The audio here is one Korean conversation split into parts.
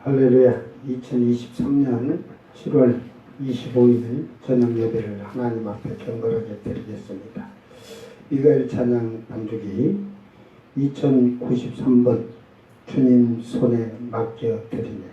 할렐루야. 2023년 7월 25일 저녁 예배를 하나님 앞에 경건하게 드리겠습니다. 미가엘 찬양 반주기 2093번 주님 손에 맡겨 드리네.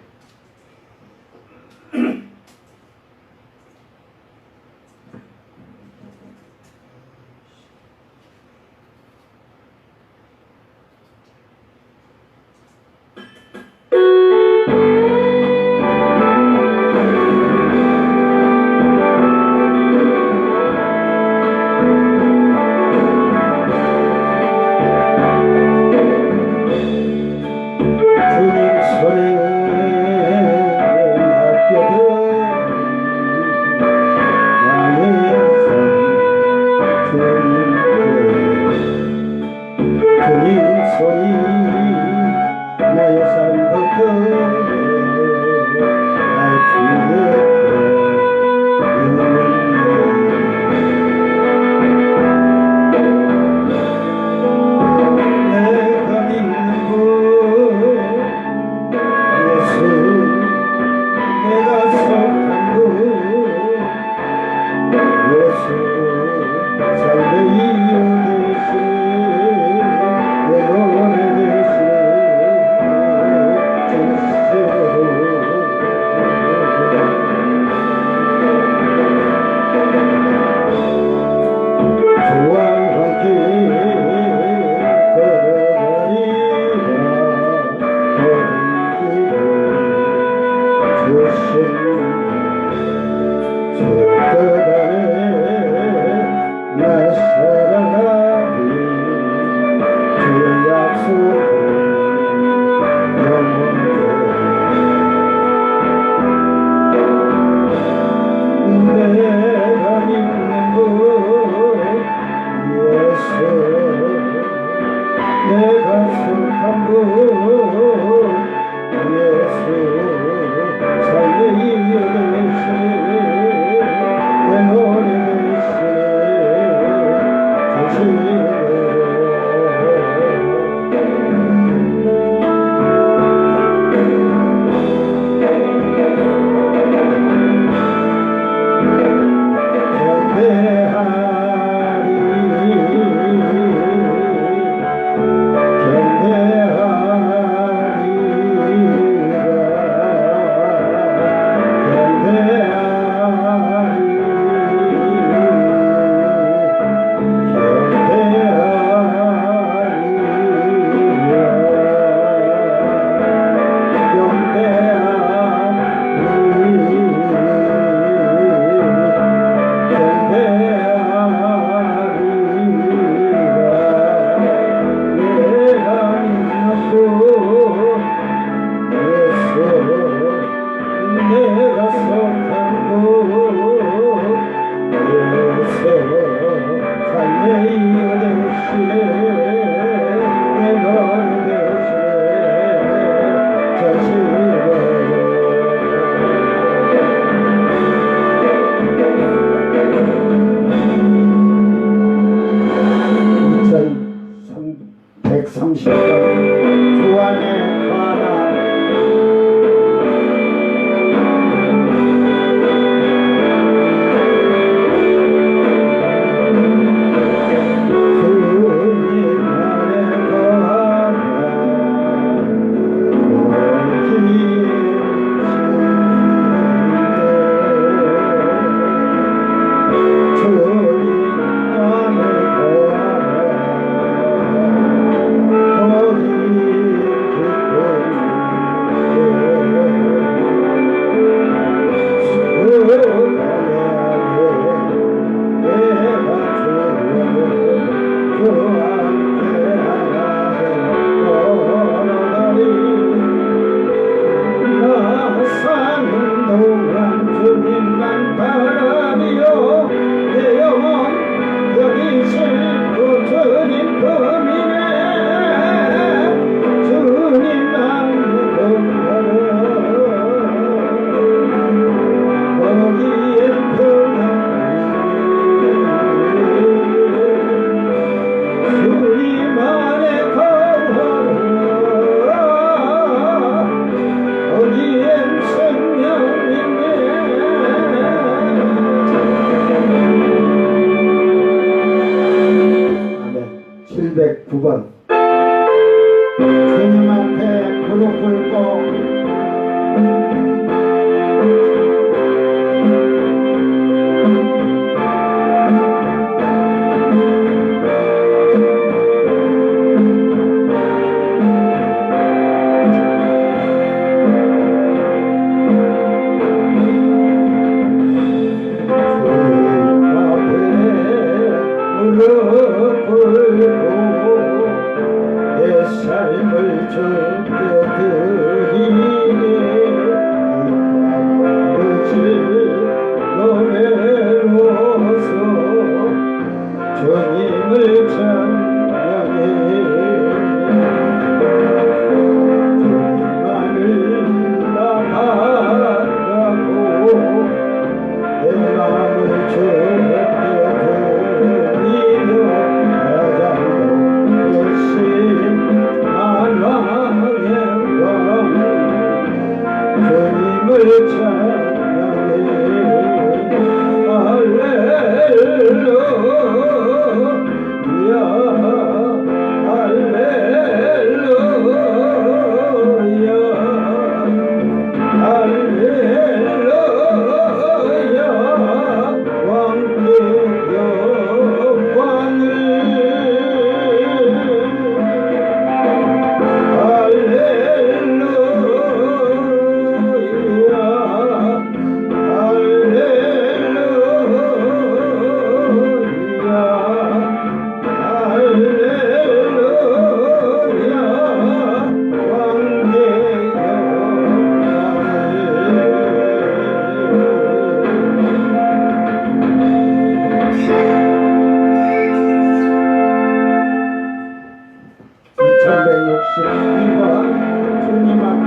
번 주님 앞에 무릎 꿇고 내 삶을 주께 드리네 아버지 노래로서 주님을 찬양해 주님만을 나가라고 내 마음을 주께 드리며 가장 열심 만왕의 왕 주님을 찬양해 주님 앞에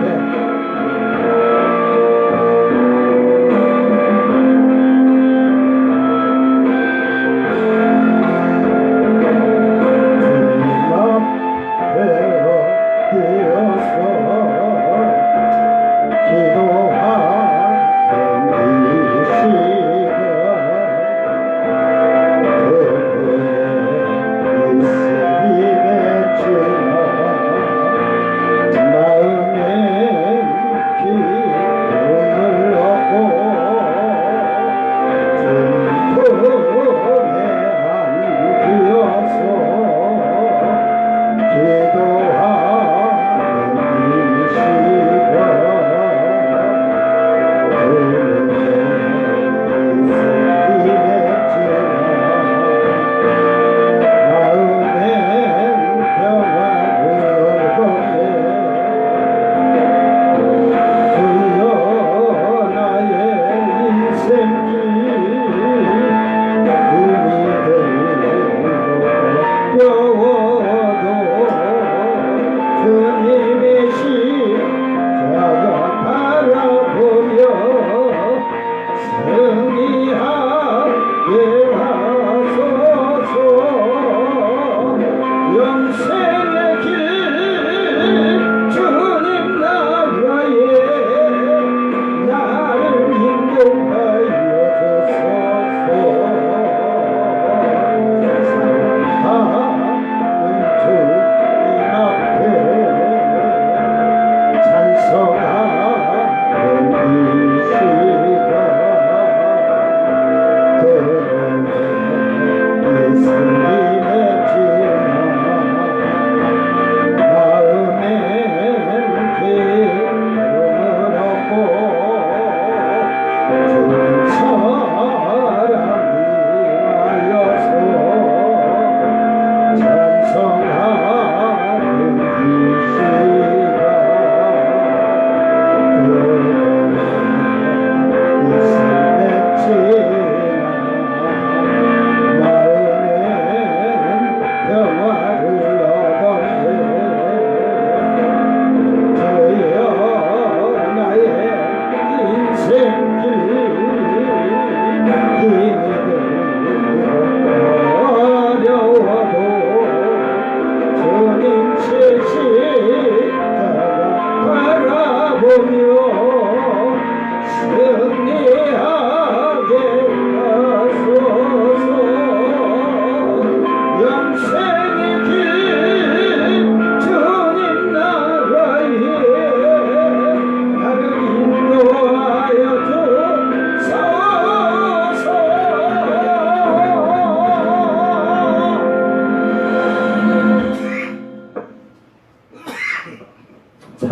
영생의 길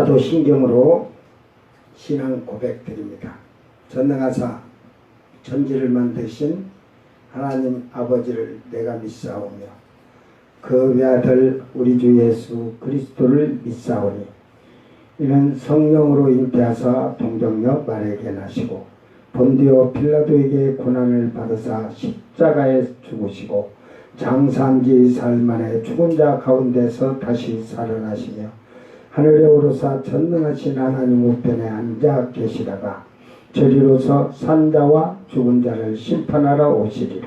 사도신경으로 신앙 고백드립니다. 전능하사 천지를 만드신 하나님 아버지를 내가 믿사오며 그 외아들 우리 주 예수 그리스도를 믿사오니 이는 성령으로 잉태하사 동정녀 마리아에게 나시고 본디오 빌라도에게 고난을 받으사 십자가에 죽으시고 장사한 지 사흘 만에 죽은 자 가운데서 다시 살아나시며 하늘에 오르사 전능하신 하나님 우편에 앉아 계시다가 저리로서 산자와 죽은 자를 심판하러 오시리라.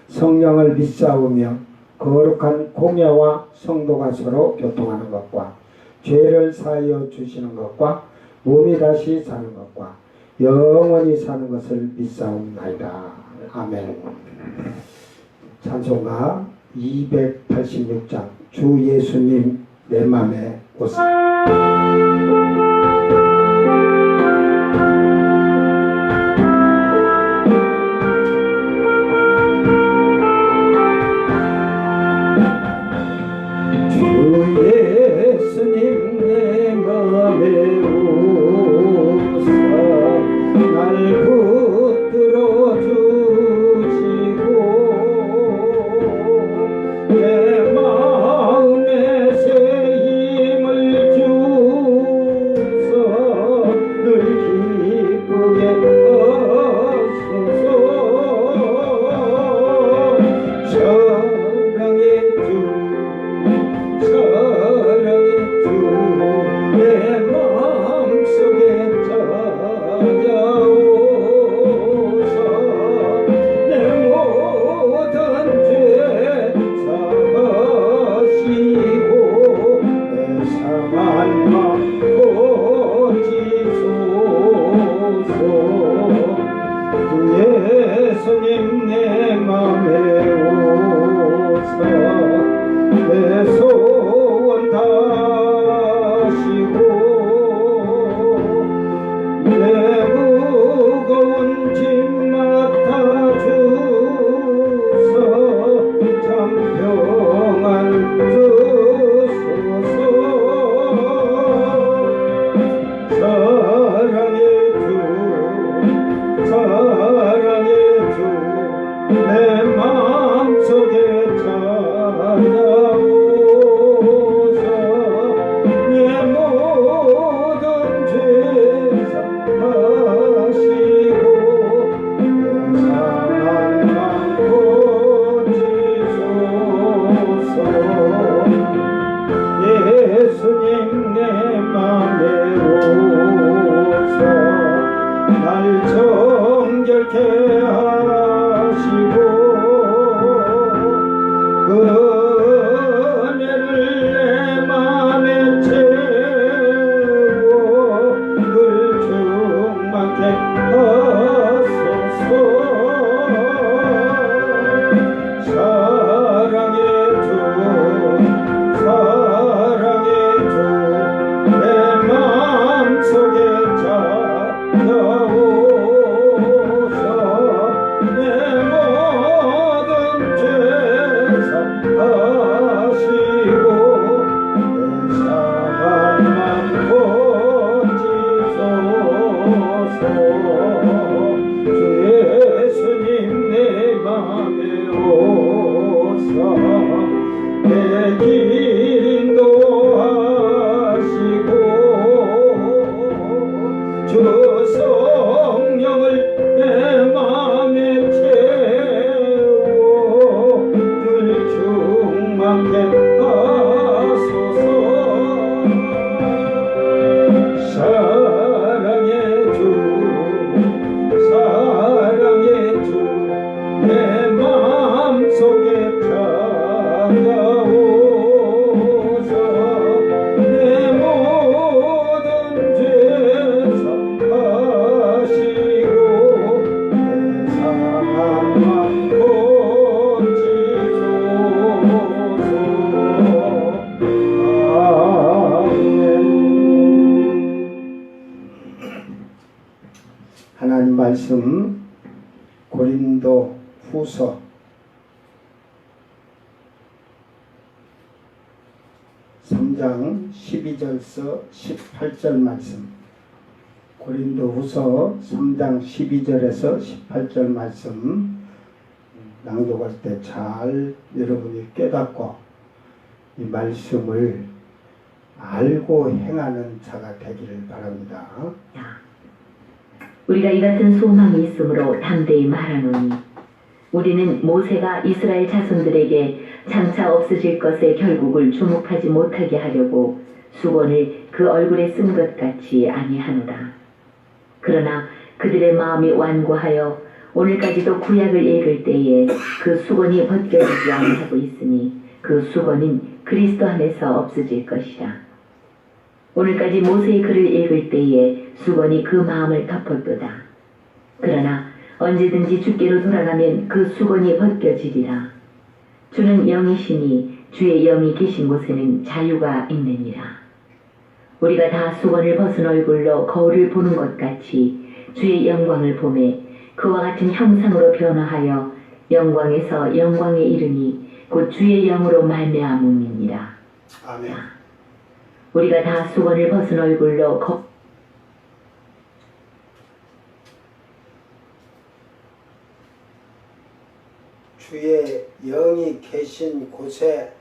성령을 믿사오며 거룩한 공예와 성도가 서로 교통하는 것과 죄를 사하여 주시는 것과 몸이 다시 사는 것과 영원히 사는 것을 믿사옵나이다. 아멘. 찬송가 286장 주 예수님 내 맘에 오사. 예수님 내 맘에 오사 내 소원 다시고 내 무거운 짐 맡아주소 참 평안 주소서 사랑의 주 내 마음속에 찾아오사 내 모든 죄 사하시고 내 사랑만 고치소서 예수님 내 맘에 오사 날 정결케 하시고 그 은혜를 내 맘에 채워 늘 충만케 하소서 사랑의 주 내 마음속에 찾아오사 내 모든 죄 사하시고 내 사랑만 고치소서 주 예수님 내 맘에 오사 내 길 인도하시고 주 성령을 내 맘에 채워 늘 충만케 하소서 사랑의 주 내 마음속에 찾아오사 내 모든 죄 사하시고 내 사랑만 고치소서 아멘. 하나님 말씀 고린도 후서 3장 3장 12절서 18절 말씀, 고린도후서 3장 12절에서 18절 말씀 낭독할 때 잘 여러분이 깨닫고 이 말씀을 알고 행하는 자가 되기를 바랍니다. 우리가 이 같은 소망이 있으므로 담대히 말하노니 우리는 모세가 이스라엘 자손들에게 장차 없어질 것의 결국을 주목하지 못하게 하려고 수건을 그 얼굴에 쓴 것 같이 아니하노라. 그러나 그들의 마음이 완고하여 오늘까지도 구약을 읽을 때에 그 수건이 벗겨지지 아니하고 있으니 그 수건은 그리스도 안에서 없어질 것이라. 오늘까지 모세의 글을 읽을 때에 수건이 그 마음을 덮었도다. 그러나 언제든지 주께로 돌아가면 그 수건이 벗겨지리라. 주는 영이시니 주의 영이 계신 곳에는 자유가 있느니라. 우리가 다 수건을 벗은 얼굴로 거울을 보는 것 같이 주의 영광을 보매 그와 같은 형상으로 변화하여 영광에서 영광에 이르니 곧 주의 영으로 말미암음이니라. 아멘. 우리가 다 수건을 벗은 얼굴로 주의 영이 계신 곳에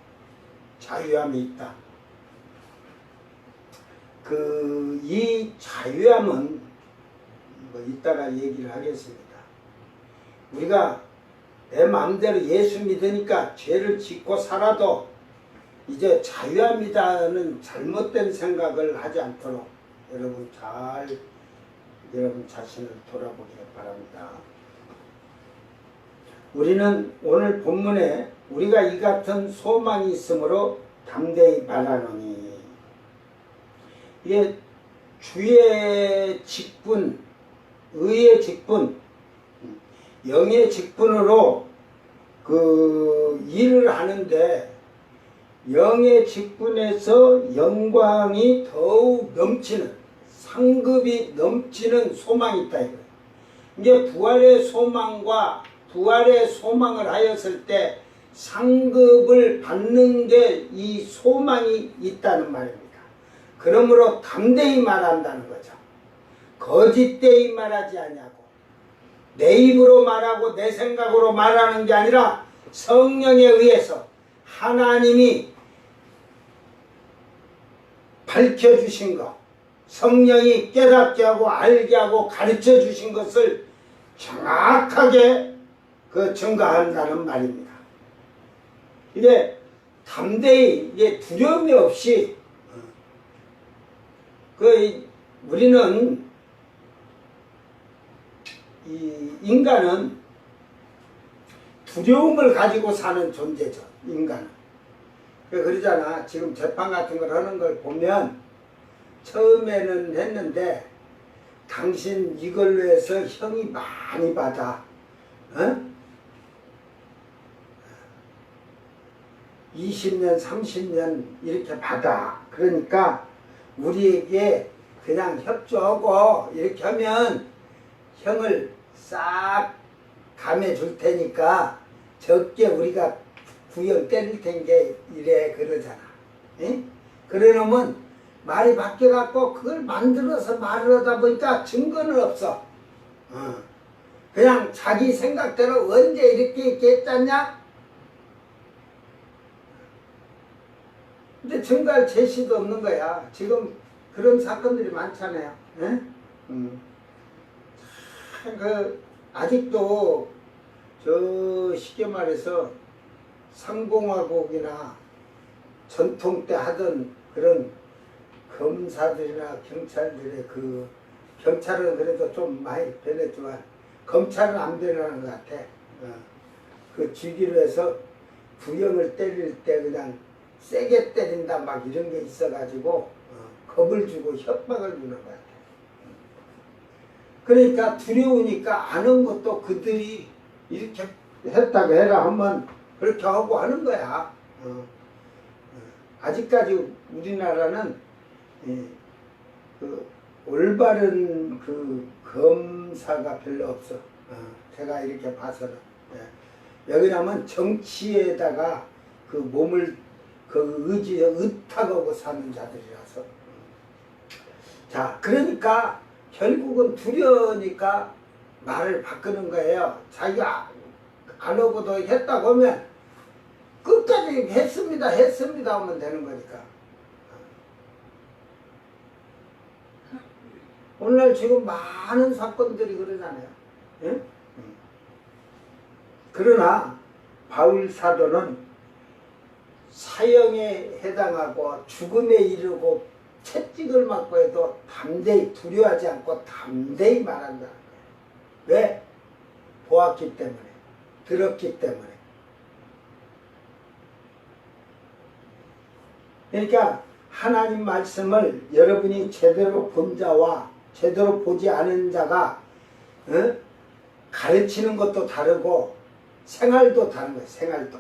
자유함이 있다. 이 자유함은 이따가 얘기를 하겠습니다. 우리가 내 마음대로 예수 믿으니까 죄를 짓고 살아도 이제 자유함이다는 잘못된 생각을 하지 않도록 여러분 자신을 돌아보기 바랍니다. 우리는 오늘 본문에 우리가 이 같은 소망이 있으므로 담대히 말하노니, 이게 주의 직분, 의의 직분, 영의 직분으로 그 일을 하는데 영의 직분에서 영광이 더욱 넘치는, 상급이 넘치는 소망이 있다 이거예요. 이게 부활의 소망과 부활의 소망을 하였을 때 상급을 받는 게 이 소망이 있다는 말입니다. 그러므로 담대히 말한다는 거죠. 거짓되이 말하지 아니하고 내 입으로 말하고 내 생각으로 말하는 게 아니라 성령에 의해서 하나님이 밝혀주신 것, 성령이 깨닫게 하고 알게 하고 가르쳐 주신 것을 정확하게 증거한다는 말입니다. 이게 담대히, 이게 두려움이 없이, 우리는, 인간은 두려움을 가지고 사는 존재죠, 인간은. 그러잖아. 지금 재판 같은 걸 하는 걸 보면, 처음에는 했는데, 당신 이걸로 해서 형이 많이 받아. 20년, 30년 이렇게 받아. 그러니까 우리에게 그냥 협조하고 이렇게 하면 형을 싹 감해줄 테니까 적게 우리가 구형 때릴 텐게 이래 그러잖아. 에? 그러려면 말이 바뀌어갖고 그걸 만들어서 말을 하다 보니까 증거는 없어. 그냥 자기 생각대로 언제 이렇게 했잖냐? 근데 증거할 제시도 없는 거야. 지금 그런 사건들이 많잖아요. 아직도 쉽게 말해서 상공화국이나 전통 때 하던 그런 검사들이나 경찰들의 경찰은 그래도 좀 많이 변했지만 검찰은 안 변하는 것 같아. 쥐기로 해서 구형을 때릴 때 그냥 세게 때린다 막 이런 게 있어가지고 겁을 주고 협박을 주는 것 같아. 그러니까 두려우니까 아는 것도 그들이 이렇게 했다고 해라 하면 그렇게 하고 하는 거야. 아직까지 우리나라는 올바른 검사가 별로 없어. 제가 이렇게 봐서는. 왜냐면 정치에다가 몸을 그 의지에 의탁하고 사는 자들이라서. 자, 그러니까 결국은 두려우니까 말을 바꾸는 거예요. 자기가 안 오고도 했다고 하면 끝까지 했습니다 하면 되는 거니까. 오늘날 지금 많은 사건들이 그러잖아요. 예? 그러나 바울 사도는 사형에 해당하고 죽음에 이르고 채찍을 맞고 해도 담대히 두려워하지 않고 담대히 말한다는 거예요. 왜? 보았기 때문에, 들었기 때문에. 그러니까 하나님 말씀을 여러분이 제대로 본 자와 제대로 보지 않은 자가 가르치는 것도 다르고 생활도 다른 거예요. 생활도.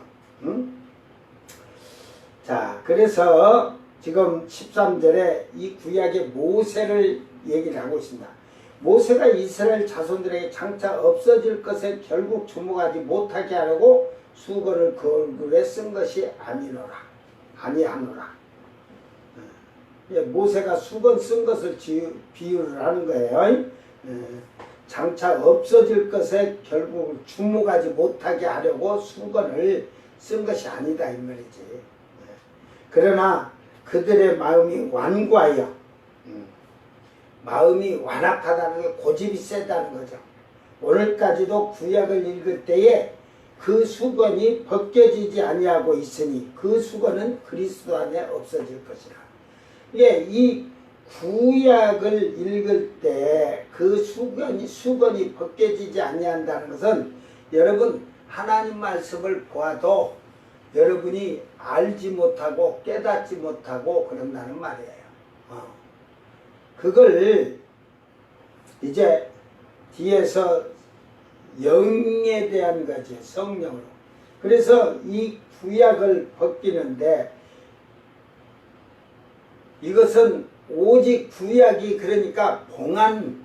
자, 그래서 지금 13절에 이 구약의 모세를 얘기를 하고 있습니다. 모세가 이스라엘 자손들에게 장차 없어질 것에 결국 주목하지 못하게 하려고 수건을 그 얼굴에 쓴 것이 아니하노라. 모세가 수건 쓴 것을 비유를 하는 거예요. 장차 없어질 것에 결국 주목하지 못하게 하려고 수건을 쓴 것이 아니다 이 말이지. 그러나 그들의 마음이 완고하여, 마음이 완악하다는 게 고집이 세다는 거죠. 오늘까지도 구약을 읽을 때에 그 수건이 벗겨지지 아니하고 있으니 그 수건은 그리스도 안에 없어질 것이라. 예, 이 구약을 읽을 때 그 수건이 벗겨지지 아니한다는 것은 여러분 하나님 말씀을 보아도 여러분이 알지 못하고 깨닫지 못하고 그런다는 말이에요. 그걸 이제 뒤에서 영에 대한 거지, 성령으로. 그래서 이 구약을 벗기는데 이것은 오직 구약이 그러니까 봉한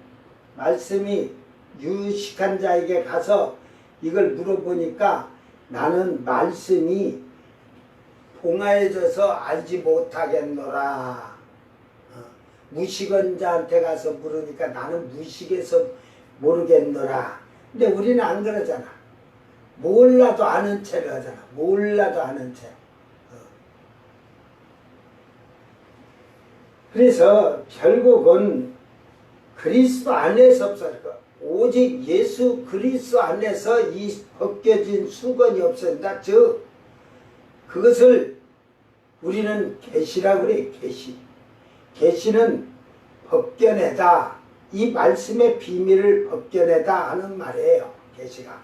말씀이 유식한 자에게 가서 이걸 물어보니까 나는 말씀이 봉하여져서 알지 못하겠노라. 무식한 자한테 가서 물으니까 나는 무식해서 모르겠노라. 근데 우리는 안 그러잖아. 몰라도 아는 채를 하잖아. 몰라도 아는 채. 그래서 결국은 그리스도 안에서 없어질 거야. 오직 예수 그리스도 안에서 이 벗겨진 수건이 없어진다. 즉 그것을 우리는 계시라고 그래. 계시는 벗겨내다. 이 말씀의 비밀을 벗겨내다 하는 말이에요. 계시가.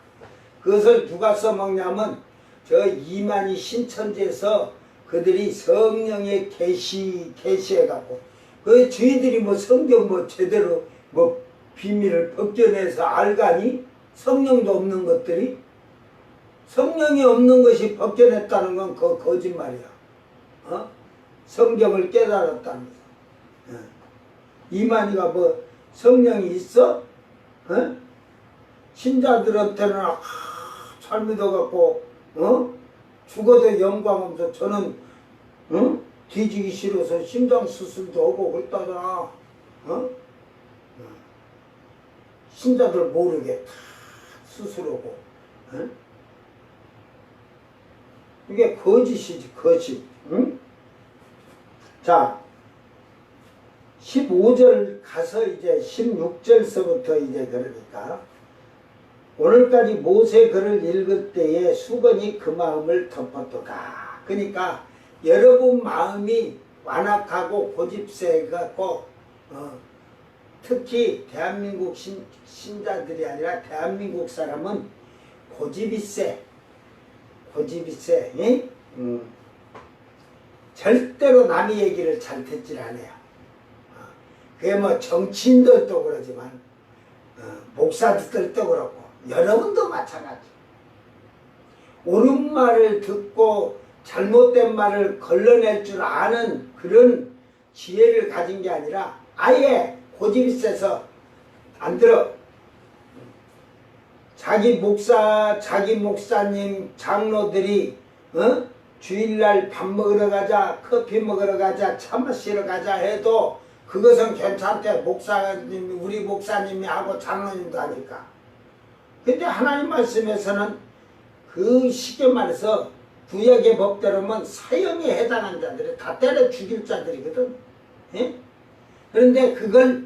그것을 누가 써먹냐면 저 이만희 신천지에서 그들이 성령의 계시해갖고 그 주인들이 뭐 성경 뭐 제대로 뭐 비밀을 벗겨내서 알가니? 성령도 없는 것들이? 성령이 없는 것이 벗겨냈다는 건 그 거짓말이야. 성경을 깨달았다는 거야. 이만희가 뭐 성령이 있어? 신자들한테는 잘 믿어갖고 죽어도 영광 없어. 저는 뒤지기 싫어서 심장 수술도 하고 그랬다잖아. 신자들 모르게 다 수술하고. 이게 거짓이지, 거짓. 자, 15절 가서 이제 16절서부터 이제 그러니까 오늘까지 모세 글을 읽을 때에 수건이 그 마음을 덮었도다. 그러니까 여러분 마음이 완악하고 고집세갖고 특히 대한민국 신자들이 아니라 대한민국 사람은 고집이 세. 예? 절대로 남의 얘기를 잘 듣질 않아요. 그게 뭐 정치인들도 그러지만 목사들도 그렇고 여러분도 마찬가지. 옳은 말을 듣고 잘못된 말을 걸러낼 줄 아는 그런 지혜를 가진 게 아니라 아예 고집이 세서 안 들어. 자기 목사님, 장로들이 주일날 밥 먹으러 가자, 커피 먹으러 가자, 차 마시러 가자 해도 그것은 괜찮대. 목사님, 우리 목사님이 하고 장로님도 하니까. 근데 하나님 말씀에서는 그 쉽게 말해서 구약의 법대로면 사형에 해당한 자들이 다 때려 죽일 자들이거든. 예? 그런데 그걸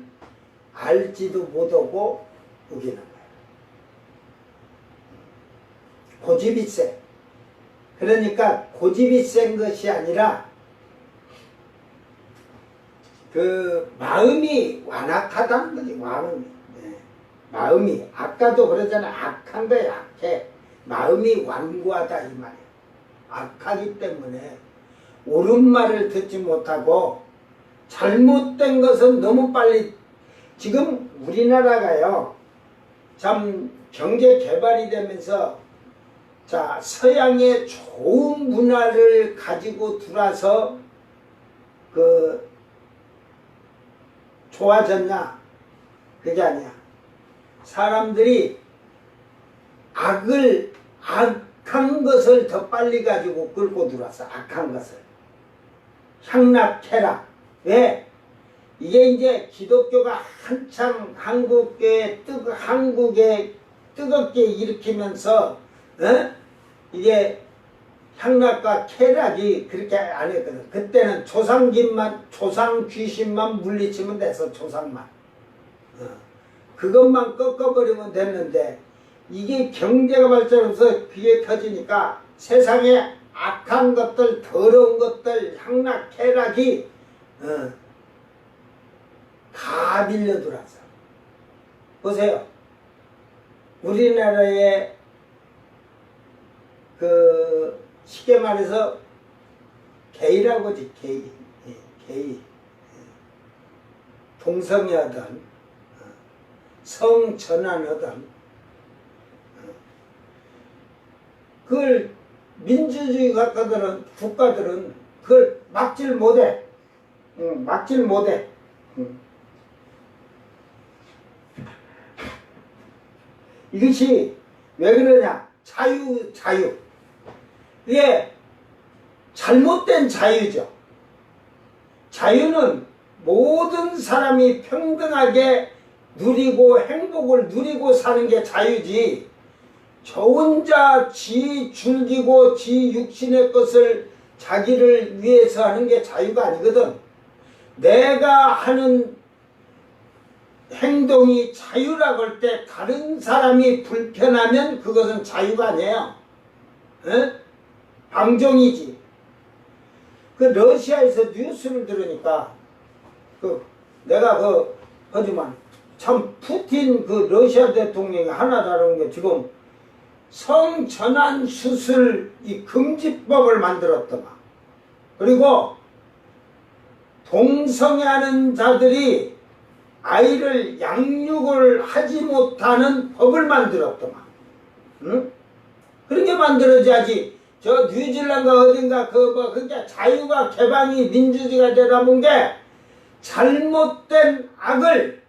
알지도 못하고 우기는 거야. 고집이 세. 그러니까 고집이 센 것이 아니라 그 마음이 완악하다는 거지. 마음이. 네. 마음이 아까도 그러잖아. 악한 거야. 악해. 마음이 완고하다 이 말이야. 악하기 때문에 옳은 말을 듣지 못하고 잘못된 것은 너무 빨리. 지금 우리나라가요 참 경제 개발이 되면서 자 서양의 좋은 문화를 가지고 들어와서 그 좋아졌냐? 그게 아니야. 사람들이 악한 것을 더 빨리 가지고 끌고 들어왔어. 악한 것을. 향락해라. 왜? 이게 이제 기독교가 한창 한국에 뜨겁게 일으키면서 이게 향락과 쾌락이 그렇게 안 했거든. 그때는 조상 귀신만 물리치면 돼서 조상만. 그것만 꺾어버리면 됐는데 이게 경제가 발전해서 귀에 터지니까 세상에 악한 것들, 더러운 것들, 향락, 쾌락이 다 밀려 들어왔어. 보세요. 우리나라에 그 쉽게 말해서 게이라고 하지. 게이. 동성애하던 성전환하던 그걸 민주주의 국가들은 그걸 막질 못해. 막질 못해. 이것이 왜 그러냐? 자유. 이게 잘못된 자유죠. 자유는 모든 사람이 평등하게 누리고 행복을 누리고 사는 게 자유지. 저 혼자 지 즐기고 지 육신의 것을 자기를 위해서 하는 게 자유가 아니거든. 내가 하는 행동이 자유라고 할 때 다른 사람이 불편하면 그것은 자유가 아니에요. 방종이지. 그 러시아에서 뉴스를 들으니까 내가 하지만 참 푸틴 그 러시아 대통령이 하나 다른 게 지금 성전환 수술 이 금지법을 만들었더만. 그리고 동성애하는 자들이 아이를 양육을 하지 못하는 법을 만들었더만. 응? 그렇게 만들어야지. 저 뉴질랜드 어딘가 그게 자유가 개방이 민주주의가 되다 본 게 잘못된 악을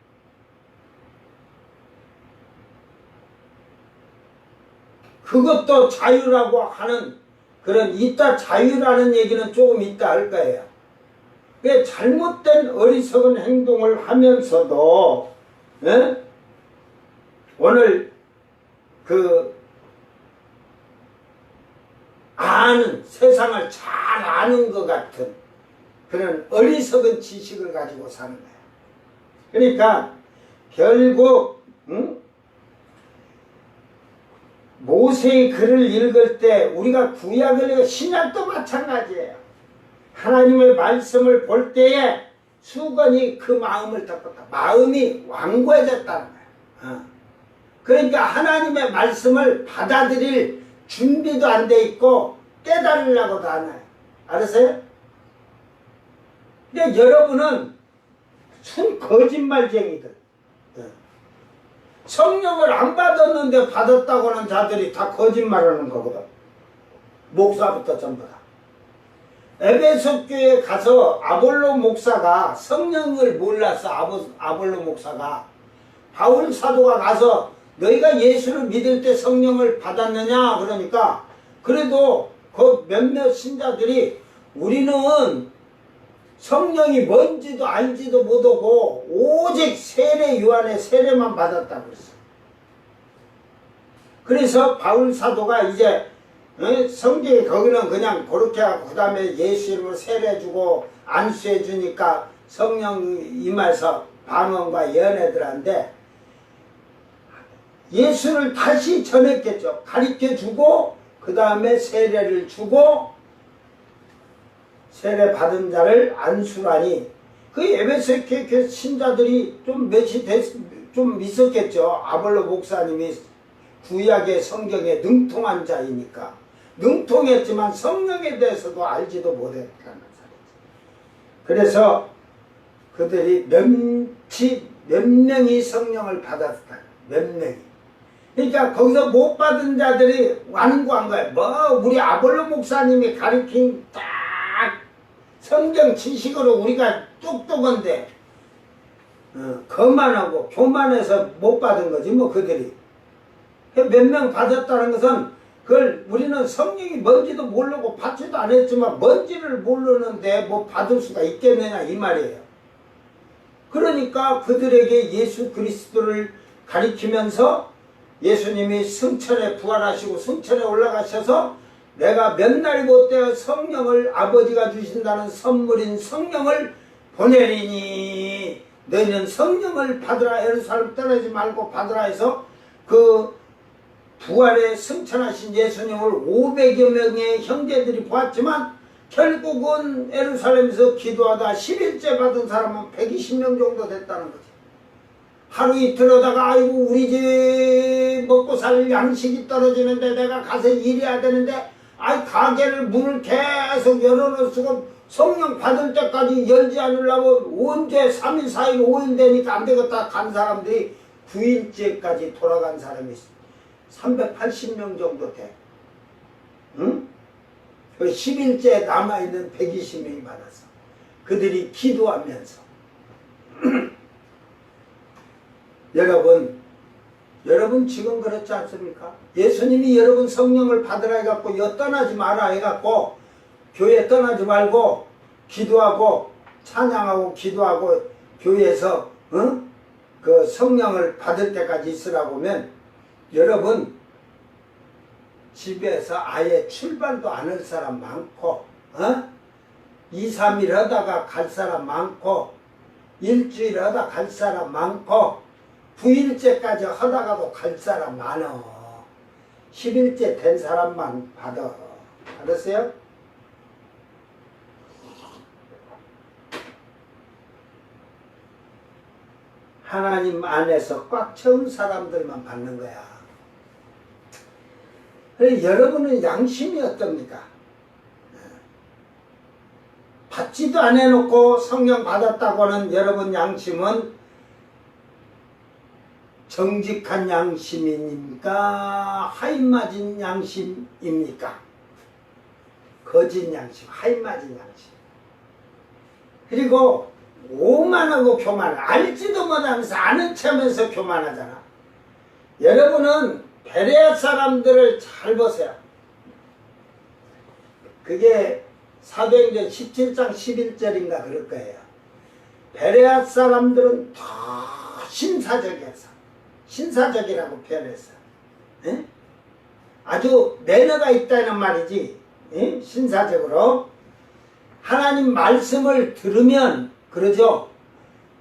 그것도 자유라고 하는 그런 이따 자유라는 얘기는 조금 이따 할 거예요. 그 잘못된 어리석은 행동을 하면서도 오늘 세상을 잘 아는 것 같은 그런 어리석은 지식을 가지고 사는 거예요. 그러니까 결국 모세의 글을 읽을 때 우리가 구약을 읽어 신약도 마찬가지예요. 하나님의 말씀을 볼 때에 수건이 그 마음을 덮었다. 마음이 완고해졌다는 거예요. 그러니까 하나님의 말씀을 받아들일 준비도 안 돼 있고 깨달으려고도 안 해요. 알았어요? 근데 여러분은 순 거짓말쟁이들. 성령을 안 받았는데 받았다고 하는 자들이 다 거짓말하는 거거든. 목사부터 전부 다. 에베소 교회에 가서 아볼로 목사가 성령을 몰라서 아볼로 목사가 바울 사도가 가서 너희가 예수를 믿을 때 성령을 받았느냐 그러니까 그래도 그 몇몇 신자들이 우리는 성령이 뭔지도 알지도 못하고 오직 세례 요한의 세례만 받았다고 그랬어. 그래서 바울 사도가 이제 성경에 거기는 그냥 그렇게 하고 그 다음에 예수 이름으로 세례 주고 안수해 주니까 성령 임해서 방언과 예언애들한테 예수를 다시 전했겠죠. 가르쳐 주고 그 다음에 세례를 주고 세례 받은 자를 안수라니 그 에베소 교회 신자들이 좀 좀 있었겠죠. 아볼로 목사님이 구약의 성경에 능통한 자이니까 능통했지만 성령에 대해서도 알지도 못했다는 사람이지. 그래서 그들이 몇 명이 성령을 받았다. 몇 명이. 그러니까 거기서 못 받은 자들이 완고한 거야. 뭐 우리 아볼로 목사님이 가르친 딱 성경 지식으로 우리가 똑똑한데 거만하고 교만해서 못 받은 거지 뭐 그들이. 몇 명 받았다는 것은 그걸 우리는 성령이 뭔지도 모르고 받지도 않았지만 뭔지를 모르는데 뭐 받을 수가 있겠느냐 이 말이에요. 그러니까 그들에게 예수 그리스도를 가리키면서 예수님이 승천에 부활하시고 승천에 올라가셔서 내가 몇 날이 못되어 성령을 아버지가 주신다는 선물인 성령을 보내리니 너희는 성령을 받으라 예루살렘 떠나지 말고 받으라 해서 그 부활에 승천하신 예수님을 500여 명의 형제들이 보았지만 결국은 예루살렘에서 기도하다 11째 받은 사람은 120명 정도 됐다는 거지. 하루 이틀 하다가 아이고 우리 집 먹고 살 양식이 떨어지는데 내가 가서 일해야 되는데 아이 가게를 문을 계속 열어놓고 성령 받을 때까지 열지 않으려고 언제 3일 4일 5일 되니까 안 되겠다 간 사람들이 9일째까지 돌아간 사람이 있어. 380명 정도 돼. 응? 그 10일째 남아있는 120명이 받았어. 그들이 기도하면서. 여러분 지금 그렇지 않습니까? 예수님이 여러분 성령을 받으라 해갖고 떠나지 마라 해갖고 교회 떠나지 말고 기도하고 찬양하고 기도하고 교회에서 그 성령을 받을 때까지 있으라고 하면 여러분 집에서 아예 출발도 안 할 사람 많고 2, 3일 하다가 갈 사람 많고 일주일 하다 갈 사람 많고 9일째까지 하다가도 갈 사람 많어. 10일째 된 사람만 받아. 알았어요? 하나님 안에서 꽉 채운 사람들만 받는 거야. 여러분은 양심이 어떻습니까? 받지도 안 해놓고 성령 받았다고 하는 여러분 양심은 정직한 양심입니까? 하인맞은 양심입니까? 거짓 양심, 하인맞은 양심. 그리고 오만하고 교만, 알지도 못하면서 아는 척하면서 교만하잖아. 여러분은 베레아 사람들을 잘 보세요. 그게 사도행전 17장 11절인가 그럴 거예요. 베레아 사람들은 더 신사적이었어. 신사적이라고 표현했어. 에? 아주 매너가 있다는 말이지. 에? 신사적으로. 하나님 말씀을 들으면 그러죠.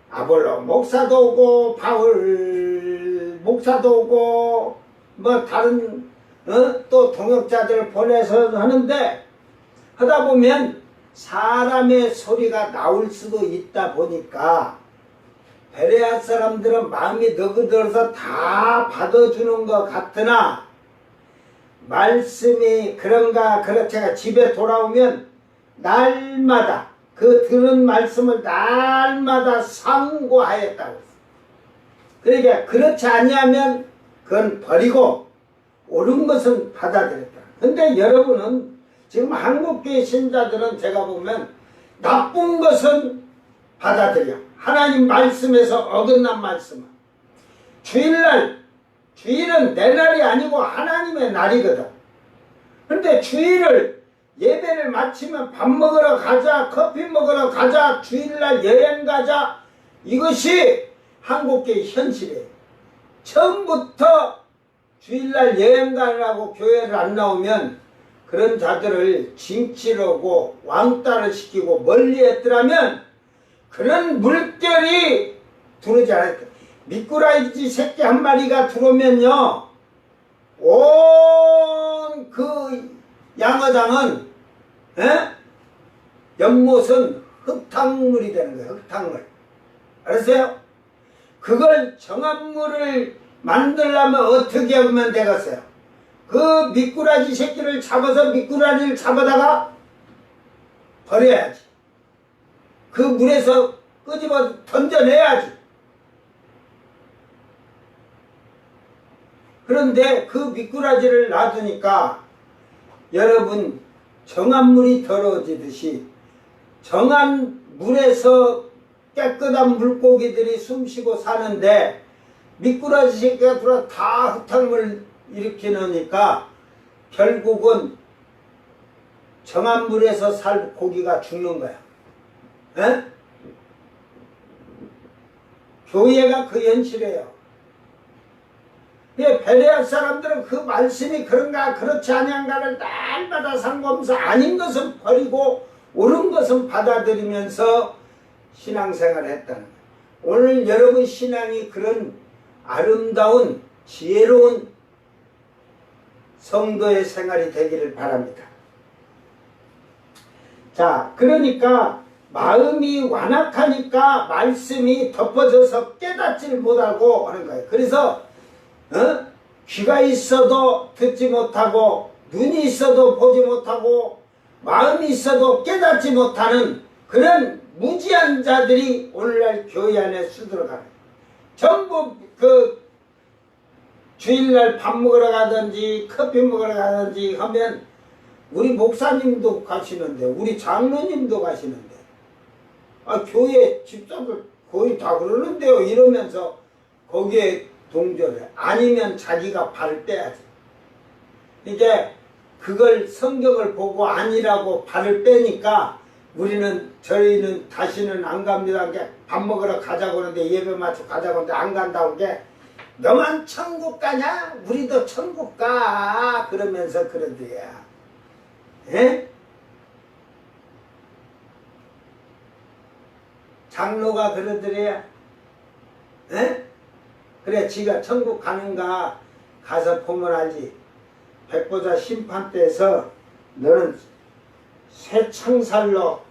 아볼로 목사도 오고 바울 목사도 오고 뭐 다른 또 동역자들을 보내서 하는데 하다 보면 사람의 소리가 나올 수도 있다 보니까 베레아 사람들은 마음이 너그들어서 다 받아주는 것 같으나 말씀이 그런가 그렇게가 집에 돌아오면 날마다 그 들은 말씀을 날마다 상고하였다고. 그러니까 그렇지 아니하면 그건 버리고 옳은 것은 받아들였다. 근데 여러분은 지금 한국교회 신자들은 제가 보면 나쁜 것은 받아들여. 하나님 말씀에서 어긋난 말씀은. 주일은 내 날이 아니고 하나님의 날이거든. 근데 주일을 예배를 마치면 밥 먹으러 가자, 커피 먹으러 가자, 주일날 여행 가자. 이것이 한국계의 현실이에요. 처음부터 주일날 여행 가라고 교회를 안 나오면 그런 자들을 징치르고 왕따를 시키고 멀리 했더라면 그런 물결이 들어오지 않았다. 미꾸라지 새끼 한 마리가 들어오면요, 온 그 양어장은, 연못은 흙탕물이 되는 거예요. 흙탕물. 알았어요? 그걸 정합물을 만들려면 어떻게 하면 되겠어요? 그 미꾸라지 새끼를 잡아서 미꾸라지를 잡아다가 버려야지. 그 물에서 끄집어 던져내야지. 그런데 그 미꾸라지를 놔두니까 여러분, 정한 물이 더러워지듯이 정한 물에서 깨끗한 물고기들이 숨쉬고 사는데 미꾸라지 새끼가 들어와 다 흙탕물 일으키니까 결국은 정한 물에서 살 고기가 죽는 거야. 에? 교회가 그 현실이에요. 베레아 사람들은 그 말씀이 그런가 그렇지 아니한가를 날마다 상고하면서 아닌 것은 버리고 옳은 것은 받아들이면서 신앙생활을 했다는 거예요. 오늘 여러분 신앙이 그런 아름다운 지혜로운 성도의 생활이 되기를 바랍니다. 자, 그러니까 마음이 완악하니까 말씀이 덮어져서 깨닫지를 못하고 하는 거예요. 그래서 귀가 있어도 듣지 못하고 눈이 있어도 보지 못하고 마음이 있어도 깨닫지 못하는 그런 무지한 자들이 오늘날 교회 안에 수들어가는 거예요. 전부 그 주일날 밥 먹으러 가든지 커피 먹으러 가든지 하면 우리 목사님도 가시는데 우리 장로님도 가시는데 교회 집사들 거의 다 그러는데요 이러면서 거기에 동조를 아니면 자기가 발을 빼야지. 이제 그걸 성경을 보고 아니라고 발을 빼니까 저희는 다시는 안 갑니다. 밥 먹으러 가자고 하는데 예배 맞추고 가자고 하는데 안 간다고 게 너만 천국 가냐? 우리도 천국 가. 그러면서 그러더야. 예? 장로가 그러더래야. 예? 그래 지가 천국 가는가 가서 보면 알지. 백보자 심판 때에서 너는 새 창살로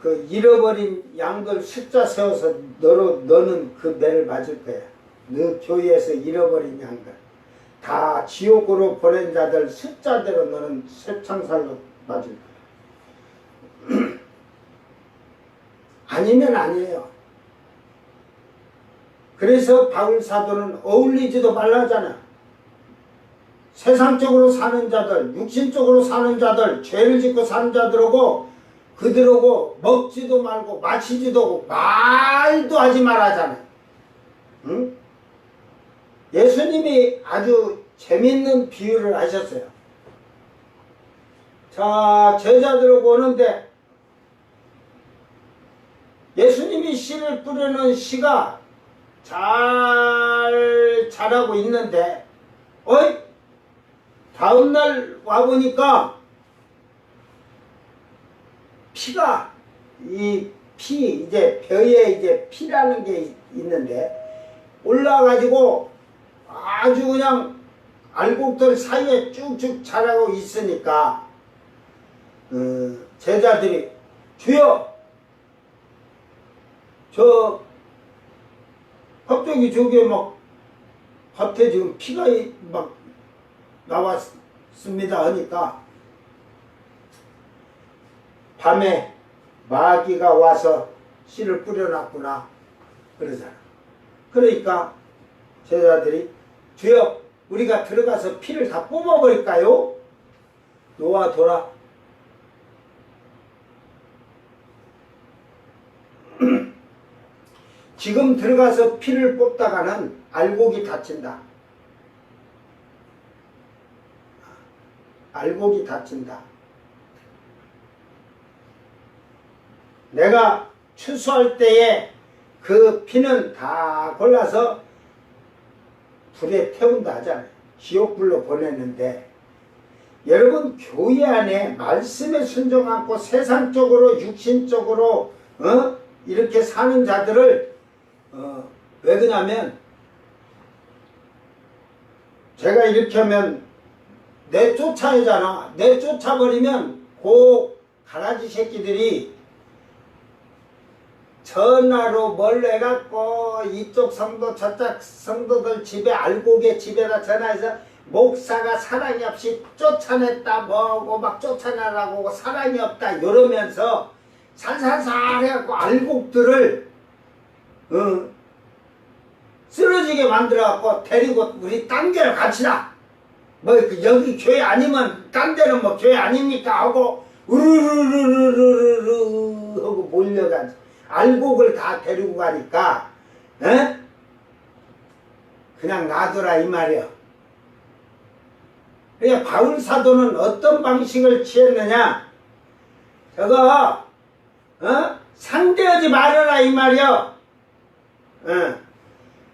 그 잃어버린 양들 숫자 세워서 너는 그 매를 맞을 거야. 너 교회에서 잃어버린 양들 다 지옥으로 보낸 자들 숫자대로 너는 새 창살로 맞을 거야. 아니면 아니에요. 그래서 바울 사도는 어울리지도 말라잖아. 세상적으로 사는 자들, 육신적으로 사는 자들, 죄를 짓고 사는 자들하고 그들하고 먹지도 말고 마시지도 하고 말도 하지 말아잖아. 응? 예수님이 아주 재밌는 비유를 하셨어요. 자, 제자들하고 오는데 예수님이 씨를 뿌려놓은 씨가 잘 자라고 있는데 다음날 와보니까 피가 이제 벼에 이제 피라는 게 있는데 올라가지고 아주 그냥 알곡들 사이에 쭉쭉 자라고 있으니까 제자들이 주여 저 갑자기 저기에 막 밭에 지금 피가 막 나왔습니다 하니까 밤에 마귀가 와서 씨를 뿌려놨구나 그러잖아. 그러니까 제자들이 주여 우리가 들어가서 피를 다 뽑아버릴까요? 놓아둬라. 지금 들어가서 피를 뽑다가는 알곡이 다친다. 알곡이 다친다. 내가 추수할 때에 그 피는 다 골라서 불에 태운다 하잖아요. 지옥불로 보냈는데, 여러분 교회 안에 말씀에 순종하고 세상적으로 육신적으로 이렇게 사는 자들을 왜 그러냐면, 제가 이렇게 하면 내쫓아야잖아. 내쫓아버리면 그 가라지 새끼들이 전화로 멀래갖고 이쪽 성도 저쪽 성도들 집에 알곡의 집에다 전화해서 목사가 사랑이 없이 쫓아냈다 뭐고 막 쫓아내라고 사랑이 없다 이러면서 살살살 해갖고 알곡들을 쓰러지게 만들어갖고 데리고 우리 딴 데로 갑시다. 뭐 여기 교회 아니면 딴 데는 뭐 교회 아닙니까 하고 우르르르르르르 하고 몰려가지. 알곡을 다 데리고 가니까 그냥 놔둬라 이 말이야. 그러니까 바울 사도는 어떤 방식을 취했느냐, 저거 상대하지 말아라 이 말이야.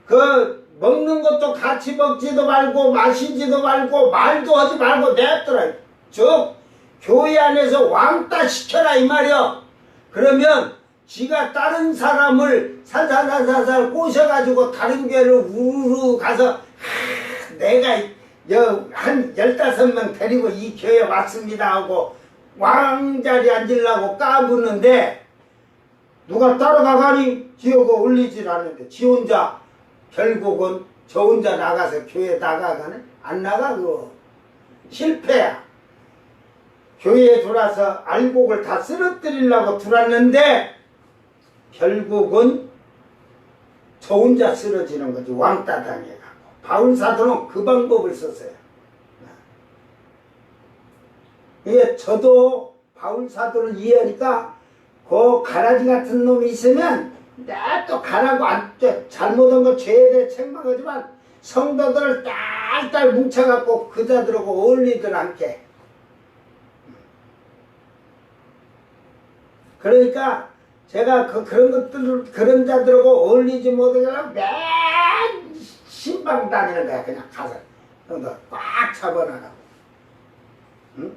그 먹는 것도 같이 먹지도 말고 마시지도 말고 말도 하지 말고 냅둬라. 즉 교회 안에서 왕따 시켜라 이 말이야. 그러면 지가 다른 사람을 살살살살 꼬셔가지고 다른 교회를 우르르 가서 내가 한 15명 데리고 이 교회에 왔습니다 하고 왕자리에 앉으려고 까부는데, 누가 따라가가니 지어가 올리질 않는데 지 혼자 결국은 저 혼자 나가서 교회 나가가네? 안 나가. 그거 실패야. 교회에 들어와서 알곡을 다 쓰러뜨리려고 들어왔는데 결국은 저 혼자 쓰러지는 거지. 왕따 당해가고. 바울 사도는 그 방법을 썼어요. 이게 저도 바울 사도를 이해하니까 그 가라지 같은 놈이 있으면 나 또 가라고 잘못한 거 죄에 대해 책망하지만 성도들을 딸딸 뭉쳐갖고 그자들하고 어울리들 않게. 그러니까 제가 그런 자들하고 어울리지 못하려고 맨 신방 다니는 거야. 그냥 가서 꽉 잡아놔라. 응?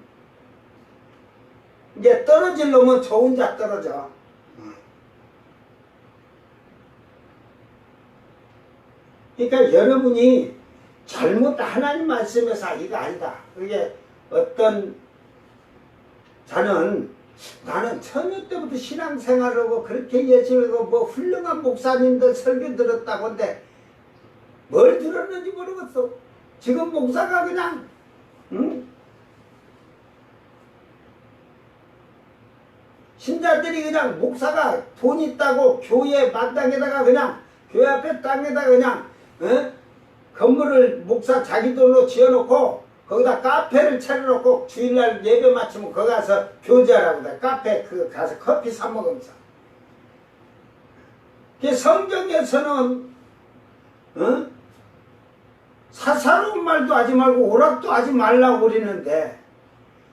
이제 떨어질 놈은 저 혼자 떨어져. 그러니까 여러분이 잘못 하나님 말씀에서 이거 아니다. 그게 어떤 자는 나는 처녀 때부터 신앙생활하고 그렇게 열심히 하고 뭐 훌륭한 목사님들 설교 들었다고 한데 뭘 들었는지 모르겠어. 지금 목사가 그냥 신자들이 그냥 목사가 돈 있다고 교회 마당에다가 그냥 교회 앞에 땅에다가 그냥 건물을 목사 자기 돈으로 지어놓고 거기다 카페를 차려놓고 주일날 예배 마치면 거기 가서 교제하라고 돼. 카페 가서 커피 사 먹으면서. 성경에서는 사사로운 말도 하지 말고 오락도 하지 말라고 그러는데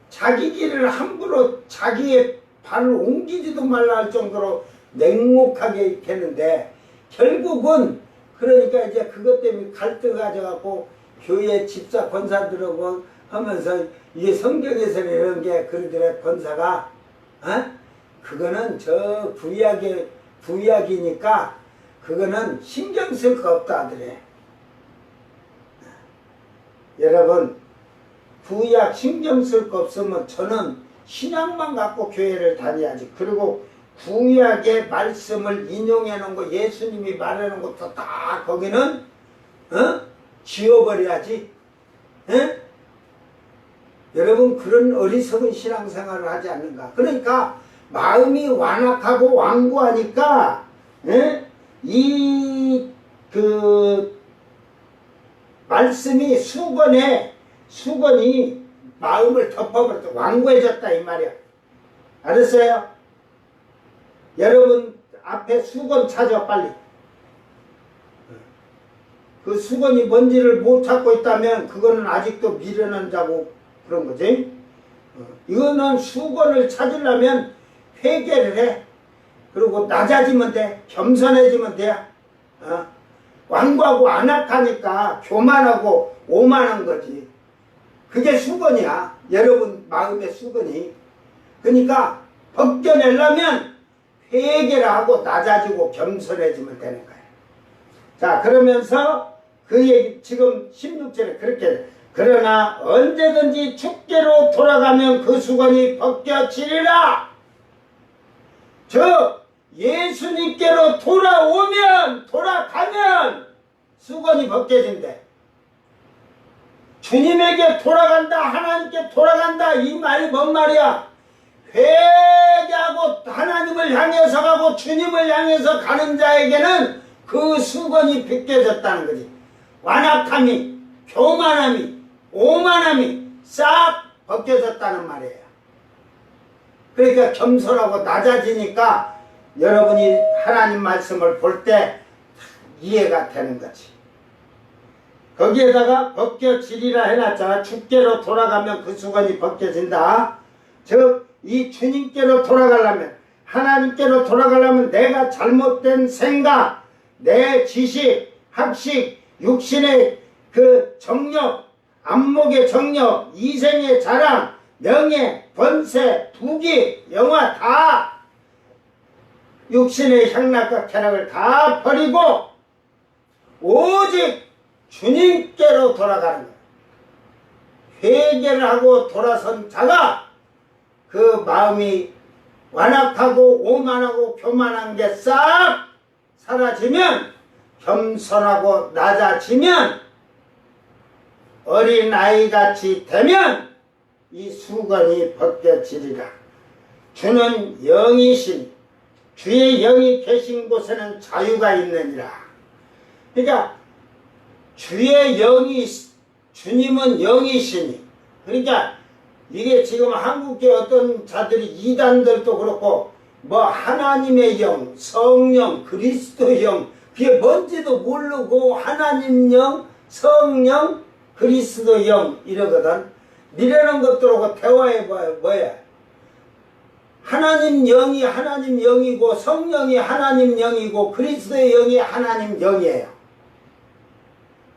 자기 길을 함부로 자기의 발을 옮기지도 말라 할 정도로 냉혹하게 했는데 결국은 그러니까 이제 그것 때문에 갈등 가져갖고 교회 집사 권사들하고 하면서 이게 성경에서는 이런 게 그러더래. 권사가 그거는 저 부약이니까 그거는 신경 쓸 거 없다 하더래. 여러분 부약 신경 쓸 거 없으면 저는 신앙만 갖고 교회를 다녀야지. 그리고 구약의 말씀을 인용해 놓은 거 예수님이 말해 놓은 것도 다 거기는 지워버려야지. 여러분 그런 어리석은 신앙생활을 하지 않는가. 그러니까 마음이 완악하고 완고하니까 이 말씀이 수건이 마음을 덮어버렸다. 완고해졌다 이 말이야. 알았어요? 여러분 앞에 수건 찾아 빨리. 그 수건이 뭔지를 못 찾고 있다면 그거는 아직도 미련한 자고 그런 거지. 이거는 수건을 찾으려면 회개를 해. 그리고 낮아지면 돼. 겸손해지면 돼. 완고하고 안악하니까 교만하고 오만한 거지. 그게 수건이야. 여러분 마음의 수건이. 그러니까 벗겨내려면 회개를 하고 낮아지고 겸손해지면 되는 거야. 자, 그러면서 그 얘기 지금 16절에 그렇게 돼. 그러나 언제든지 주께로 돌아가면 그 수건이 벗겨지리라. 저 예수님께로 돌아가면 수건이 벗겨진대. 주님에게 돌아간다, 하나님께 돌아간다, 이 말이 뭔 말이야? 회개하고 하나님을 향해서 가고 주님을 향해서 가는 자에게는 그 수건이 벗겨졌다는 거지. 완악함이, 교만함이, 오만함이 싹 벗겨졌다는 말이에요. 그러니까 겸손하고 낮아지니까 여러분이 하나님 말씀을 볼 때 이해가 되는 거지. 거기에다가 벗겨지리라 해놨잖아. 주께로 돌아가면 그 수건이 벗겨진다. 즉 이 주님께로 돌아가려면, 하나님께로 돌아가려면 내가 잘못된 생각, 내 지식, 학식, 육신의 그 정력, 안목의 정력, 이생의 자랑, 명예, 번세, 부귀, 영화 다 육신의 향락과 쾌락을 다 버리고 오직 주님께로 돌아가는 거예요. 회개를 하고 돌아선 자가 그 마음이 완악하고 오만하고 교만한 게 싹 사라지면, 겸손하고 낮아지면, 어린아이같이 되면 이 수건이 벗겨지리라. 주는 영이신, 주의 영이 계신 곳에는 자유가 있느니라. 그러니까 주의 영이, 주님은 영이시니, 그러니까 이게 지금 한국의 어떤 자들이 이단들도 그렇고 뭐 하나님의 영, 성령, 그리스도 영, 그게 뭔지도 모르고 하나님 영, 성령, 그리스도 영 이러거든. 이러는 것들하고 대화해봐요. 뭐야? 하나님 영이 하나님 영이고, 성령이 하나님 영이고, 그리스도의 영이 하나님 영이에요.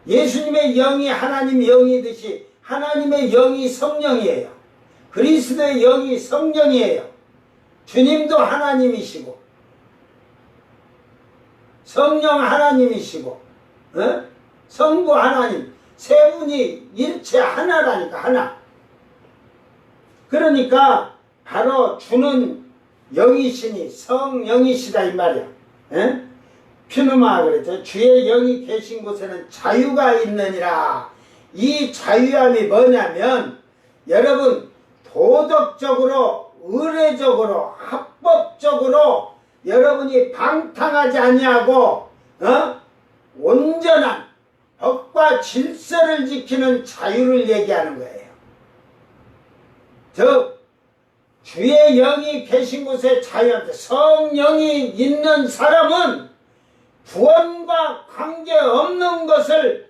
예수님의 영이 하나님 영이듯이 하나님의 영이 성령이에요. 그리스도의 영이 성령이에요. 주님도 하나님이시고 성령 하나님이시고 성부 하나님, 세 분이 일체 하나라니까, 하나. 그러니까 바로 주는 영이시니 성령이시다 이 말이야. 퓨누마 그랬죠. 주의 영이 계신 곳에는 자유가 있느니라. 이 자유함이 뭐냐면, 여러분 도덕적으로, 의례적으로, 합법적으로 여러분이 방탕하지 아니하고 온전한 법과 질서를 지키는 자유를 얘기하는 거예요. 즉 주의 영이 계신 곳에 자유한테, 성령이 있는 사람은 구원과 관계없는 것을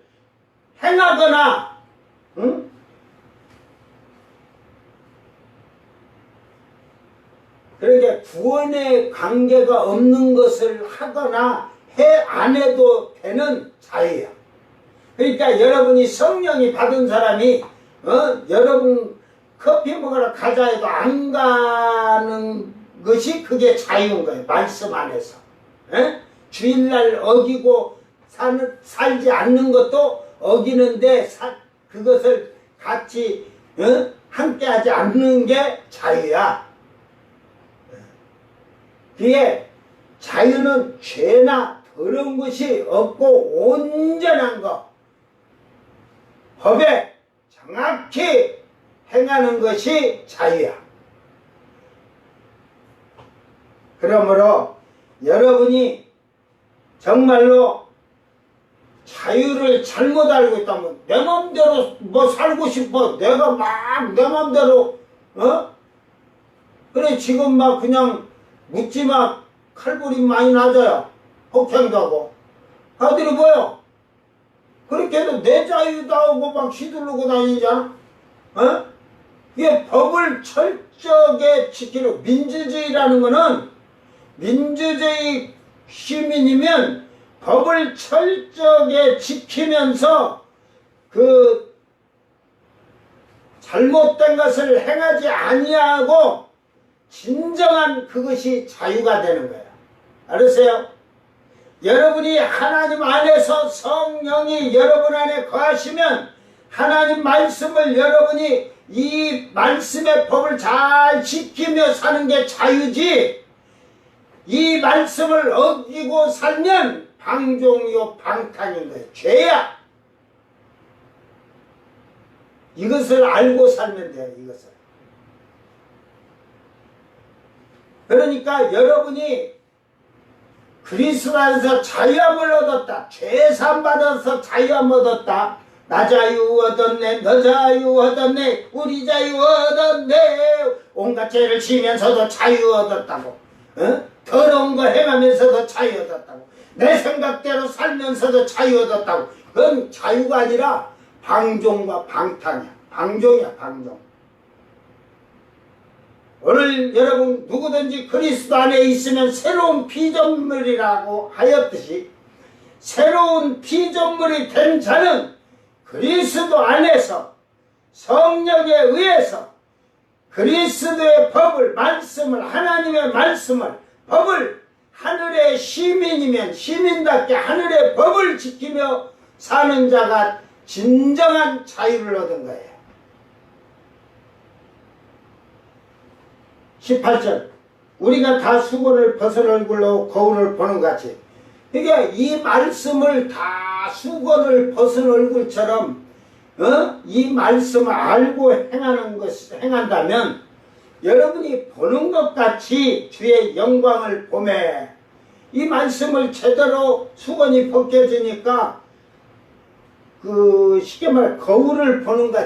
행하거나 그러니까 구원에 관계가 없는 것을 하거나 안 해도 되는 자유야. 그러니까 여러분이 성령이 받은 사람이 여러분 커피 먹으러 가자 해도 안 가는 것이 그게 자유인 거예요. 말씀 안에서. 주일날 어기고 살지 않는 것도 어기는데 그것을 같이 함께하지 않는 게 자유야. 그게 자유는 죄나 더러운 것이 없고 온전한 것, 법에 정확히 행하는 것이 자유야. 그러므로 여러분이 정말로 자유를 잘못 알고 있다면, 내 맘대로 뭐 살고 싶어, 내가 막 내 맘대로 그래 지금 막 그냥 묻지마 칼부림 많이 나져요. 폭행도 하고. 아들이 뭐요? 그렇게 해도 내 자유다 하고 막 휘두르고 다니잖아. 어? 이게 법을 철저하게 지키는 민주주의라는 거는 민주주의 시민이면 법을 철저하게 지키면서 그 잘못된 것을 행하지 아니하고 진정한 그것이 자유가 되는 거예요. 알았어요? 여러분이 하나님 안에서 성령이 여러분 안에 거하시면 하나님 말씀을 여러분이 이 말씀의 법을 잘 지키며 사는 게 자유지, 이 말씀을 어기고 살면 방종이요 방탕인 거예요. 죄야. 이것을 알고 살면 돼요. 이것을. 그러니까 여러분이 그리스도 안에서 자유함을 얻었다, 죄산 받아서 자유함 얻었다, 나 자유 얻었네, 너 자유 얻었네, 우리 자유 얻었네, 온갖 죄를 지면서도 자유 얻었다고, 어? 더러운 거 행하면서도 자유 얻었다고, 내 생각대로 살면서도 자유 얻었다고. 그건 자유가 아니라 방종과 방탕이야. 방종이야, 방종. 오늘 여러분 누구든지 그리스도 안에 있으면 새로운 피조물이라고 하였듯이, 새로운 피조물이 된 자는 그리스도 안에서 성령에 의해서 그리스도의 법을, 말씀을, 하나님의 말씀을, 법을, 하늘의 시민이면 시민답게 하늘의 법을 지키며 사는 자가 진정한 자유를 얻은 거예요. 18절, 우리가 다 수건을 벗은 얼굴로 거울을 보는 것 같이, 그러니까 이 말씀을 다 수건을 벗은 얼굴처럼 이 말씀을 알고 행한다면 여러분이 보는 것 같이 주의 영광을 보매, 이 말씀을 제대로 수건이 벗겨지니까 그 쉽게 말해 거울을 보는 것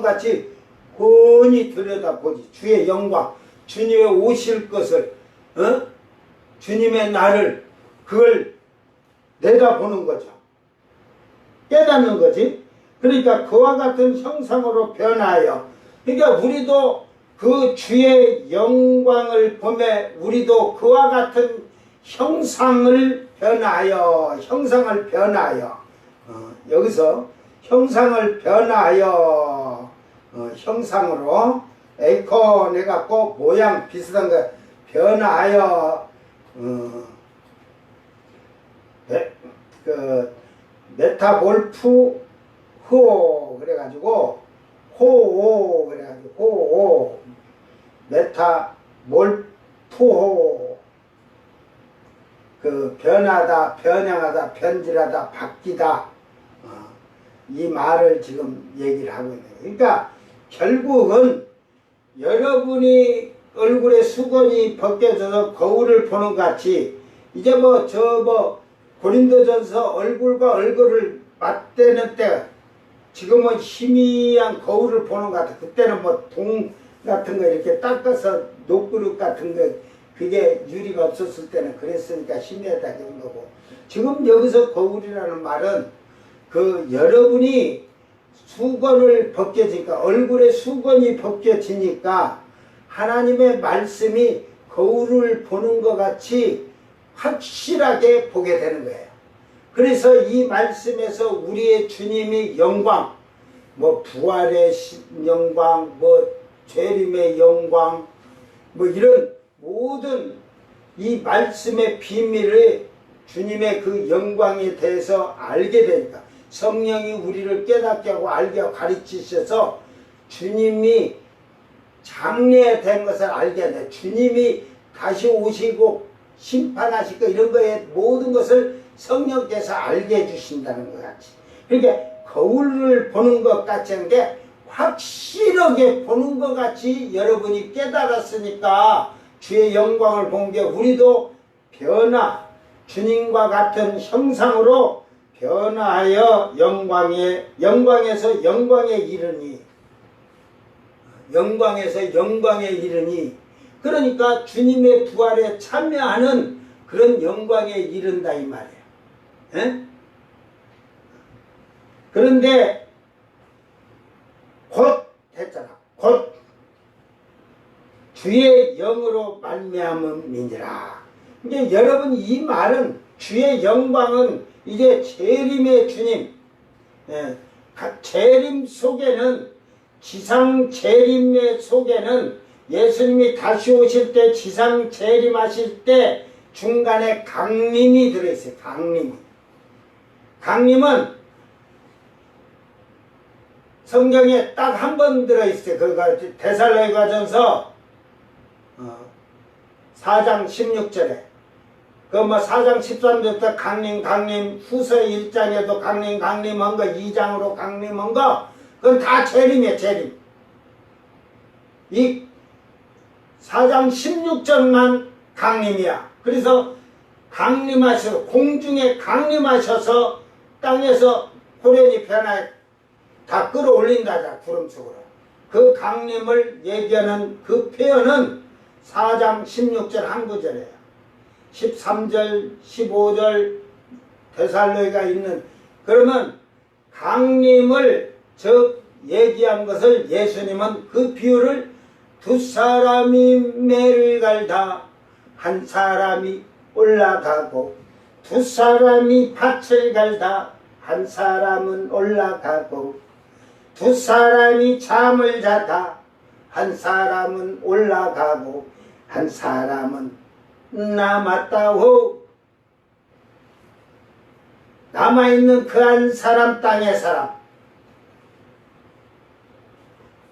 같이 훤히 들여다보지. 주의 영광, 주님의 오실 것을, 주님의 날을, 그걸 내다보는 거죠. 깨닫는 거지. 그러니까 그와 같은 형상으로 변하여, 그러니까 우리도 그 주의 영광을 보매 우리도 그와 같은 형상을 변하여, 여기서 형상을 변하여, 형상으로 에이콘 해갖고 모양 비슷한 거 변하여, 그 메타몰프 호 그래가지고 호오 그래가지고 호오 메타몰프호, 그 변하다, 변형하다, 변질하다, 바뀌다, 이 말을 지금 얘기를 하고 있는 거예요. 그러니까 결국은 여러분이 얼굴에 수건이 벗겨져서 거울을 보는 것 같이, 이제 고린도전서 얼굴과 얼굴을 맞대는 때, 지금은 희미한 거울을 보는 것 같아. 그때는 동 같은 거 이렇게 닦아서 녹그릇 같은 거, 그게 유리가 없었을 때는 그랬으니까 희미하다 그런 거고, 지금 여기서 거울이라는 말은 여러분이 수건을 벗겨지니까, 얼굴에 수건이 벗겨지니까 하나님의 말씀이 거울을 보는 것 같이 확실하게 보게 되는 거예요. 그래서 이 말씀에서 우리의 주님이 영광, 부활의 영광, 재림의 영광, 이런 모든 이 말씀의 비밀을, 주님의 그 영광에 대해서 알게 되니까, 성령이 우리를 깨닫게 하고 알게 하고 가르치셔서 주님이 장래된 것을 알게 돼. 주님이 다시 오시고 심판하실 거, 이런 거에 모든 것을 성령께서 알게 해주신다는 것 같이. 그러니까 거울을 보는 것 같이 한 게 확실하게 보는 것 같이 여러분이 깨달았으니까 주의 영광을 본 게, 우리도 주님과 같은 형상으로 변화하여 영광에서 영광에 이르니, 그러니까 주님의 부활에 참여하는 그런 영광에 이른다 이 말이에요. 에? 그런데 곧 했잖아. 곧 주의 영으로 말미암음이니라. 이제 여러분 이 말은 주의 영광은 이제 재림의 주님, 재림 속에는 지상 재림의 속에는 예수님이 다시 오실 때 지상 재림하실 때 중간에 강림이 들어있어요. 강림이. 강림은 성경에 딱 한 번 들어있어요. 그가 데살로니가전서 4장 16절에 그 뭐 4장 13절부터 강림 후서 1장에도 강림한 거 2장으로 강림한 거 그건 다 재림이에요. 재림. 이 4장 16절만 강림이야. 그래서 강림하셔서 공중에 강림하셔서 땅에서 호련히 변화해 다 끌어올린다자 구름 속으로. 그 강림을 얘기하는 그 표현은 4장 16절 한 구절이에요. 13절 15절 데살로니가 있는 그러면 강림을 즉 얘기한 것을 예수님은 그 비유를 두 사람이 매를 갈다 한 사람이 올라가고 두 사람이 밭을 갈다 한 사람은 올라가고 두 사람이 잠을 자다 한 사람은 올라가고 한 사람은 남았다오. 남아있는 그 한 사람 땅의 사람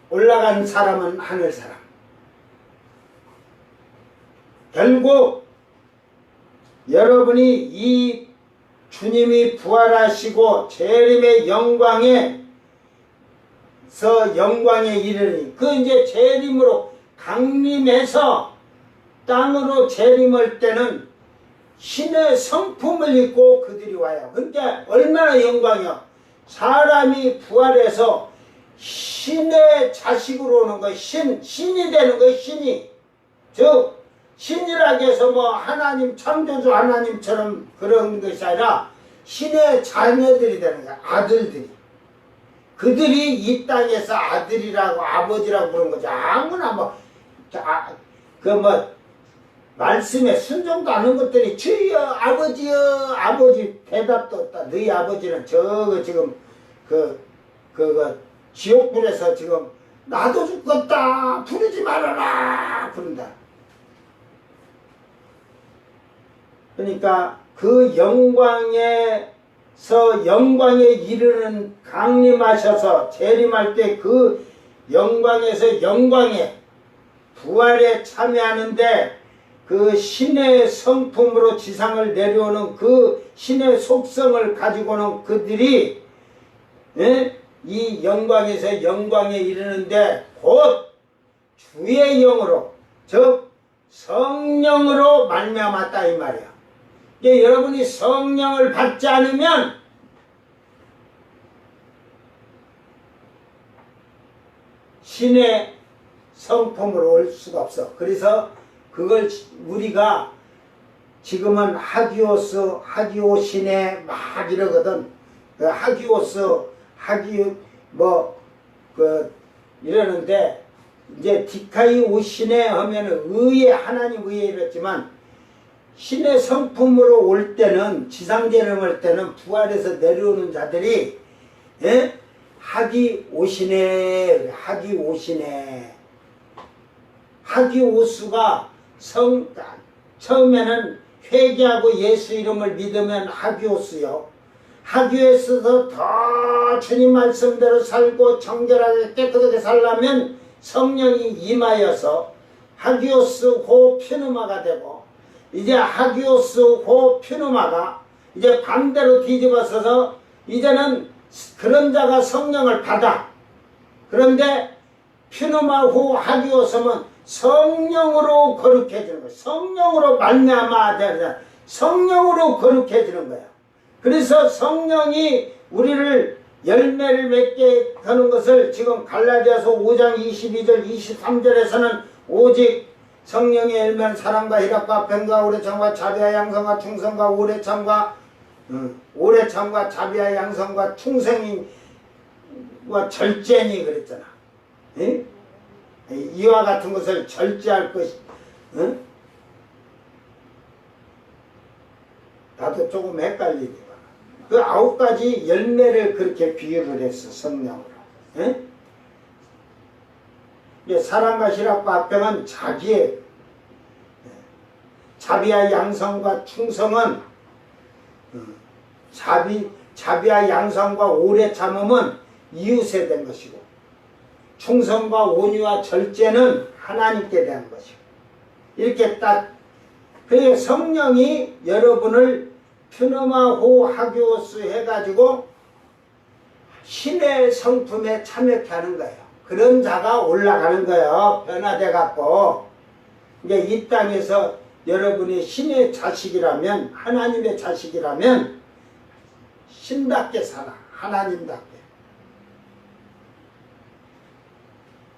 올라간 사람은 하늘 사람. 결국 여러분이 이 주님이 부활하시고 재림의 영광에 이르니 그 이제 재림으로 강림해서 땅으로 재림할 때는 신의 성품을 입고 그들이 와요. 그러니까 얼마나 영광이야. 사람이 부활해서 신의 자식으로 오는 거예요. 신이 되는 거예요. 신이. 즉 신이라고 해서 뭐 하나님 창조주 하나님처럼 그런 것이 아니라 신의 자녀들이 되는 거야. 아들들이. 그들이 이 땅에서 아들이라고 아버지라고 부르는 거죠. 아무나 말씀에 순종도 안 하는 것들이 주여 아버지여 아버지 대답도 없다. 너희 아버지는 저거 지금 지옥불에서 지금 나도 죽겠다 부르지 말아라 부른다. 그러니까 그 영광에 이르는 강림하셔서 재림할 때 그 영광에서 영광에 부활에 참여하는데 그 신의 성품으로 지상을 내려오는 그 신의 속성을 가지고는 그들이 이 영광에서 영광에 이르는데 곧 주의 영으로 즉 성령으로 말미암았다 이 말이야. 여러분이 성령을 받지 않으면 신의 성품으로 올 수가 없어. 그래서 그걸 우리가 지금은 하기오신에 막 이러거든. 이러는데 이제 디카이오신에 하면은 의에 하나님 의에 이랬지만 신의 성품으로 올 때는 지상재림 할 때는 부활해서 내려오는 자들이 하기오신에 하기오수가 처음에는 회개하고 예수 이름을 믿으면 하기오수요. 하기오수에서 더 주님 말씀대로 살고 정결하게 깨끗하게 살려면 성령이 임하여서 하기오스 호 피누마가 되고 이제 하기오스 호 피누마가 이제 반대로 뒤집어서서 이제는 그런 자가 성령을 받아. 그런데 피누마 후 하기오스면 성령으로 거룩해지는 거예요. 성령으로 말미암아 되는 성령으로 거룩해지는 거예요. 그래서 성령이 우리를 열매를 맺게 하는 것을 지금 갈라디아서 5장 22절 23절에서는 오직 성령의 열매는 사랑과 희락과 평과 오래참과 자비와 양성과 충성과 오래참과 오래 참과 자비와 양성과 충성과 절제니 그랬잖아. 예? 이와 같은 것을 절제할 것이. 나도 조금 헷갈리니까. 그 9가지 열매를 그렇게 비유를 했어, 성령으로. 예? 사랑과 희락과 화평은 자기의, 자비와 양성과 충성은, 자비와 양성과 오래 참음은 이웃에 된 것이고, 충성과 온유와 절제는 하나님께 대한 것이고, 이렇게 딱, 그 성령이 여러분을 퓨너마호 하교스 해가지고 신의 성품에 참여케 하는 거예요. 그런 자가 올라가는 거예요. 변화돼 갖고. 이제 이 땅에서 여러분이 신의 자식이라면, 하나님의 자식이라면 신답게 살아. 하나님답게.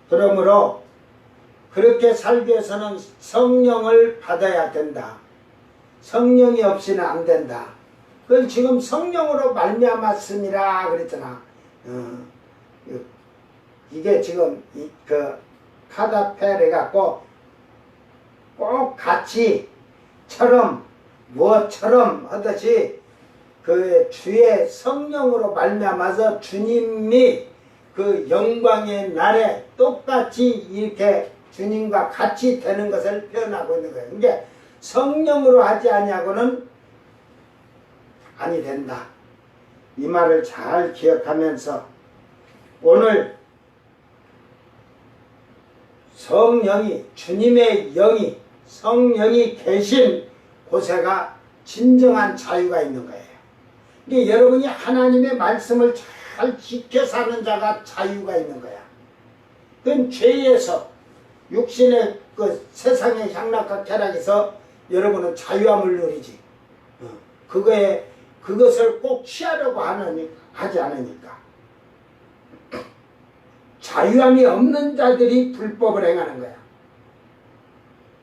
그러므로 그렇게 살기 위해서는 성령을 받아야 된다. 성령이 없이는 안 된다. 그걸 지금 성령으로 말미암았음이라 그랬잖아. 이게 지금 그 카다펠 해갖고 꼭 같이처럼 무엇처럼 하듯이 그 주의 성령으로 말미암아서 주님이 그 영광의 날에 똑같이 이렇게 주님과 같이 되는 것을 표현하고 있는 거예요. 이게 성령으로 하지 아니하고는 아니 된다. 이 말을 잘 기억하면서 오늘 성령이, 주님의 영이, 성령이 계신 곳에가 진정한 자유가 있는 거예요. 이게 여러분이 하나님의 말씀을 잘 지켜 사는 자가 자유가 있는 거야. 그건 죄에서, 육신의 그 세상의 향락과 쾌락에서 여러분은 자유함을 누리지. 그것을 꼭 취하려고 하지 않으니까. 자유함이 없는 자들이 불법을 행하는 거야.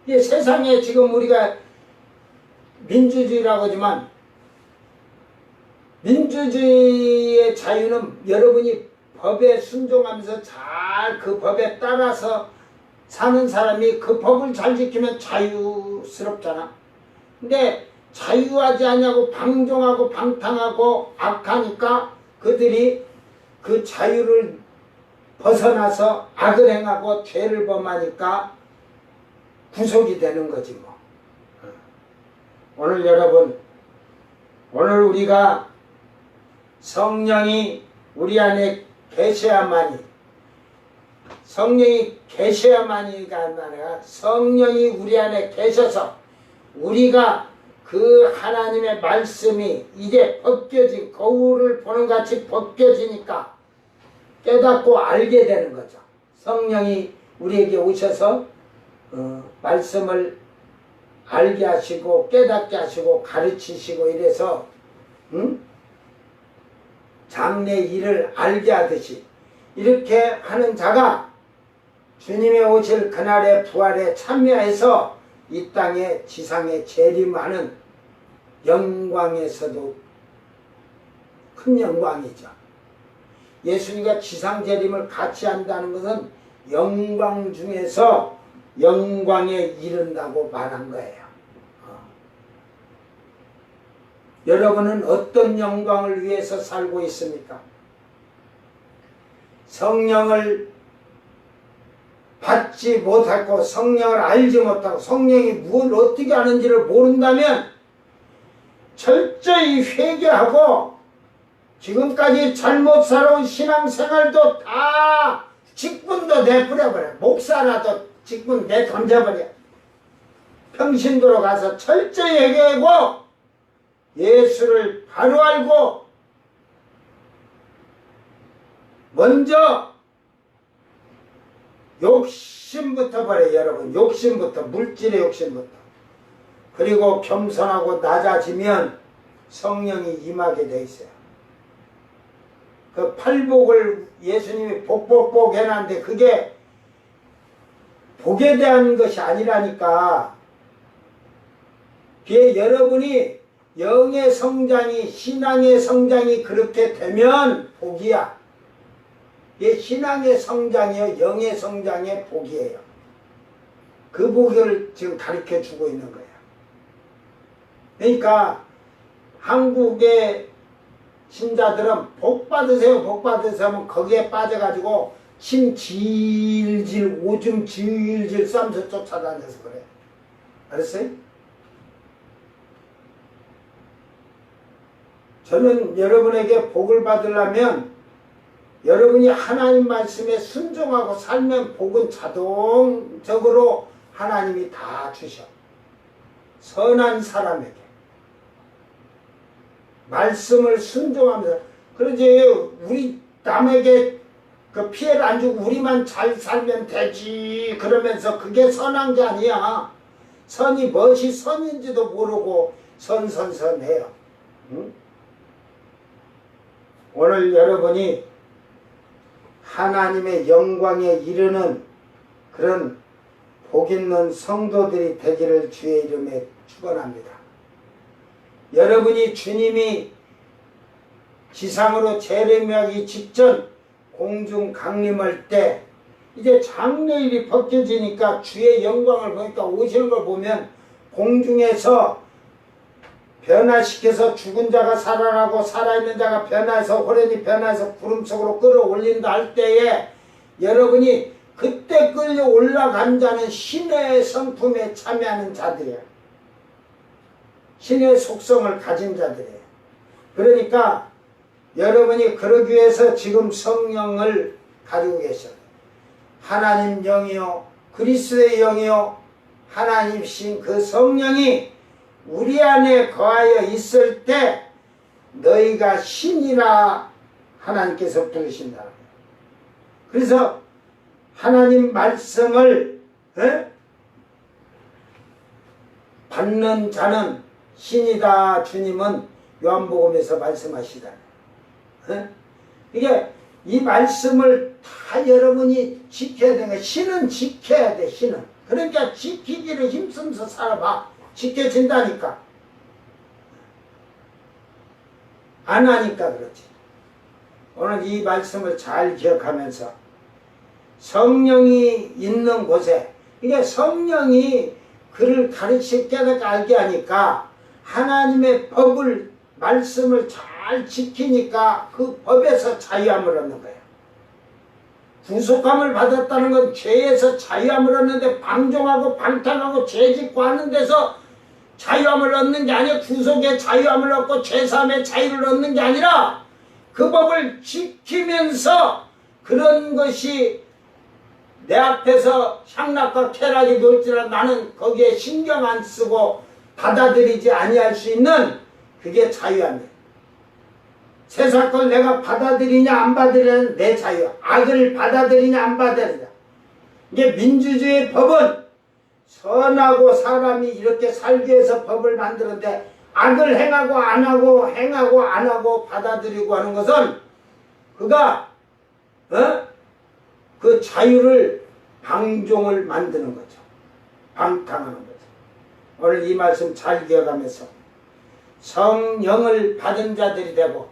이 세상에 지금 우리가 민주주의라고 하지만 민주주의의 자유는 여러분이 법에 순종하면서 잘 그 법에 따라서 사는 사람이 그 법을 잘 지키면 자유스럽잖아. 근데 자유하지 않냐고 방종하고 방탕하고 악하니까 그들이 그 자유를 벗어나서 악을 행하고 죄를 범하니까 구속이 되는 거지 뭐. 오늘 여러분, 오늘 우리가 성령이 우리 안에 계셔야만이, 성령이 계셔야만이가 아니라 성령이 우리 안에 계셔서 우리가 그 하나님의 말씀이 이제 벗겨진 거울을 보는 같이 벗겨지니까 깨닫고 알게 되는 거죠. 성령이 우리에게 오셔서 말씀을 알게 하시고 깨닫게 하시고 가르치시고 이래서 장래 일을 알게 하듯이 이렇게 하는 자가 주님의 오실 그날의 부활에 참여해서 이 땅에 지상에 재림하는 영광에서도 큰 영광이죠. 예수님과 지상 재림을 같이 한다는 것은 영광 중에서 영광에 이른다고 말한 거예요. 여러분은 어떤 영광을 위해서 살고 있습니까? 성령을 받지 못하고 성령을 알지 못하고 성령이 무엇을 어떻게 하는지를 모른다면 철저히 회개하고 지금까지 잘못 살아온 신앙생활도 다 직분도 내버려버려. 목사라도 직분 내던져버려. 평신도로 가서 철저히 회개하고 예수를 바로 알고 먼저 욕심부터 버려요. 여러분, 욕심부터, 물질의 욕심부터. 그리고 겸손하고 낮아지면 성령이 임하게 돼 있어요. 그 팔복을 예수님이 복복복 해놨는데 그게 복에 대한 것이 아니라니까. 그게 여러분이 영의 성장이, 신앙의 성장이 그렇게 되면 복이야. 이게 신앙의 성장이요, 영의 성장의 복이에요. 그 복을 지금 가르쳐 주고 있는 거야. 그러니까 한국의 신자들은 복 받으세요, 복 받으세요 하면 거기에 빠져가지고 침 질질, 오줌 질질 싸면서 쫓아다녀서 그래. 알았어요? 저는 여러분에게 복을 받으려면 여러분이 하나님 말씀에 순종하고 살면 복은 자동적으로 하나님이 다 주셔. 선한 사람에게. 말씀을 순종하면서. 그러지, 우리 남에게 그 피해를 안 주고 우리만 잘 살면 되지. 그러면서 그게 선한 게 아니야. 선이 무엇이 선인지도 모르고 선선선해요. 응? 오늘 여러분이 하나님의 영광에 이르는 그런 복 있는 성도들이 되기를 주의 이름에 축원합니다. 여러분이 주님이 지상으로 재림하기 직전 공중 강림할 때 이제 장래일이 벗겨지니까 주의 영광을 보니까 오시는 걸 보면 공중에서 변화시켜서 죽은 자가 살아나고 살아있는 자가 변화해서 호련히 변화해서 구름 속으로 끌어올린다 할 때에 여러분이 그때 끌려 올라간 자는 신의 성품에 참여하는 자들이에요. 신의 속성을 가진 자들이에요. 그러니까 여러분이 그러기 위해서 지금 성령을 가지고 계셔요. 하나님 영이요 그리스도의 영이요 하나님이신 그 성령이 우리 안에 거하여 있을 때 너희가 신이라 하나님께서 부르신다. 그래서 하나님 말씀을 받는 자는 신이다. 주님은 요한복음에서 말씀하시다. 이게 이 말씀을 다 여러분이 지켜야 되는 거야. 신은 지켜야 돼. 신은. 그러니까 지키기를 힘쓰면서 살아봐. 지켜진다니까. 안 하니까 그렇지. 오늘 이 말씀을 잘 기억하면서 성령이 있는 곳에 이게 성령이 그를 가르쳐 깨닫게 알게 하니까 하나님의 법을 말씀을 잘 지키니까 그 법에서 자유함을 얻는 거예요. 구속함을 받았다는 건 죄에서 자유함을 얻는데 방종하고 방탕하고 죄짓고 하는 데서 자유함을 얻는 게 아니라 구속의 자유함을 얻고 죄사함의 자유를 얻는 게 아니라 그 법을 지키면서 그런 것이 내 앞에서 향락과 쾌락이 놀지라 나는 거기에 신경 안 쓰고 받아들이지 아니할 수 있는 그게 자유함이에요. 세상 걸 내가 받아들이냐 안 받아들이냐는 내 자유. 악을 받아들이냐 안 받아들이냐. 이게 민주주의 법은 선하고 사람이 이렇게 살기 위해서 법을 만드는데 악을 행하고 안 하고 행하고 안 하고 받아들이고 하는 것은 그가 그 자유를 방종을 만드는 거죠. 방탕하는 거죠. 오늘 이 말씀 잘 기억하면서 성령을 받은 자들이 되고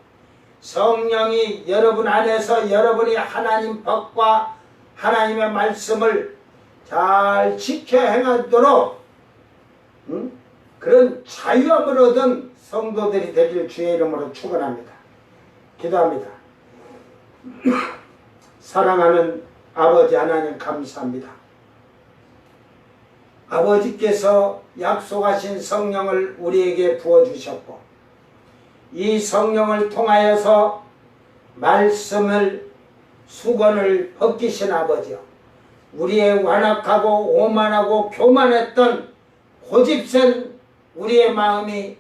성령이 여러분 안에서 여러분이 하나님 법과 하나님의 말씀을 잘 지켜 행하도록 그런 자유함을 얻은 성도들이 되길 주의 이름으로 축원합니다. 기도합니다. 사랑하는 아버지 하나님 감사합니다. 아버지께서 약속하신 성령을 우리에게 부어주셨고 이 성령을 통하여서 말씀을 수건을 벗기신 아버지요. 우리의 완악하고 오만하고 교만했던 고집센 우리의 마음이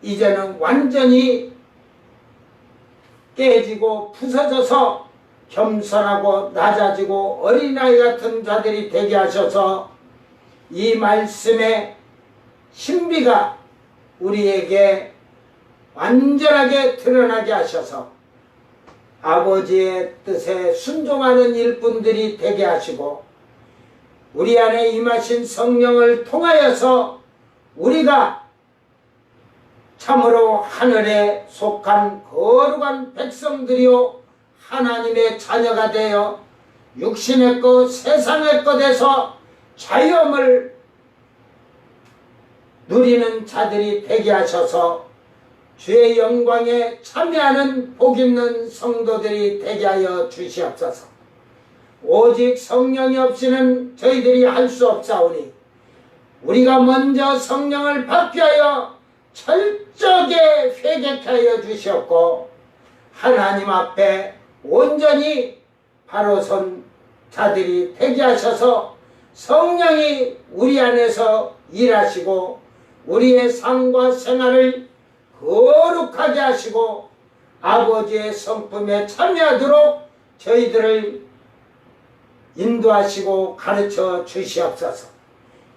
이제는 완전히 깨지고 부서져서 겸손하고 낮아지고 어린아이 같은 자들이 되게 하셔서 이 말씀의 신비가 우리에게 완전하게 드러나게 하셔서 아버지의 뜻에 순종하는 일꾼들이 되게 하시고 우리 안에 임하신 성령을 통하여서 우리가 참으로 하늘에 속한 거룩한 백성들이요 하나님의 자녀가 되어 육신의 것 세상의 것에서 자유함을 누리는 자들이 되게 하셔서 주의 영광에 참여하는 복있는 성도들이 되게 하여 주시옵소서. 오직 성령이 없이는 저희들이 할 수 없사오니 우리가 먼저 성령을 받게 하여 철저하게 회개케 하여 주시옵고 하나님 앞에 온전히 바로 선 자들이 되게 하셔서 성령이 우리 안에서 일하시고 우리의 삶과 생활을 거룩하게 하시고 아버지의 성품에 참여하도록 저희들을 인도하시고 가르쳐 주시옵소서.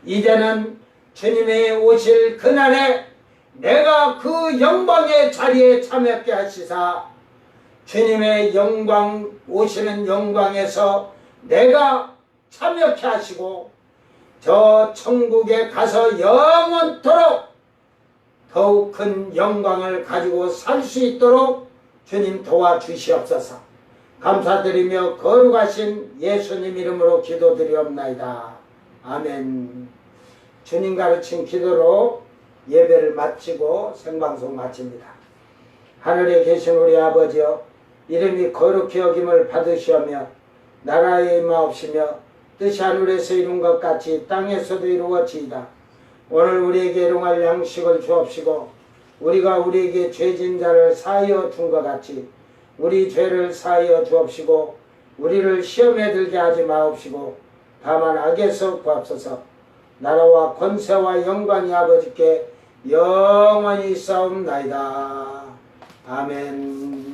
이제는 주님의 오실 그날에 내가 그 영광의 자리에 참여하게 하시사 주님의 영광 오시는 영광에서 내가 참여케 하시고 저 천국에 가서 영원토록 더욱 큰 영광을 가지고 살 수 있도록 주님 도와주시옵소서. 감사드리며 거룩하신 예수님 이름으로 기도드리옵나이다. 아멘. 주님 가르친 기도로 예배를 마치고 생방송 마칩니다. 하늘에 계신 우리 아버지여, 이름이 거룩히 여김을 받으시오며 나라의 임하옵시며 뜻이 하늘에서 이룬 것 같이 땅에서도 이루어지이다. 오늘 우리에게 일용할 양식을 주옵시고 우리가 우리에게 죄진 자를 사하여 준 것 같이 우리 죄를 사하여 주옵시고 우리를 시험에 들게 하지 마옵시고 다만 악에서 구하옵소서. 나라와 권세와 영광이 아버지께 영원히 있사옵나이다. 아멘.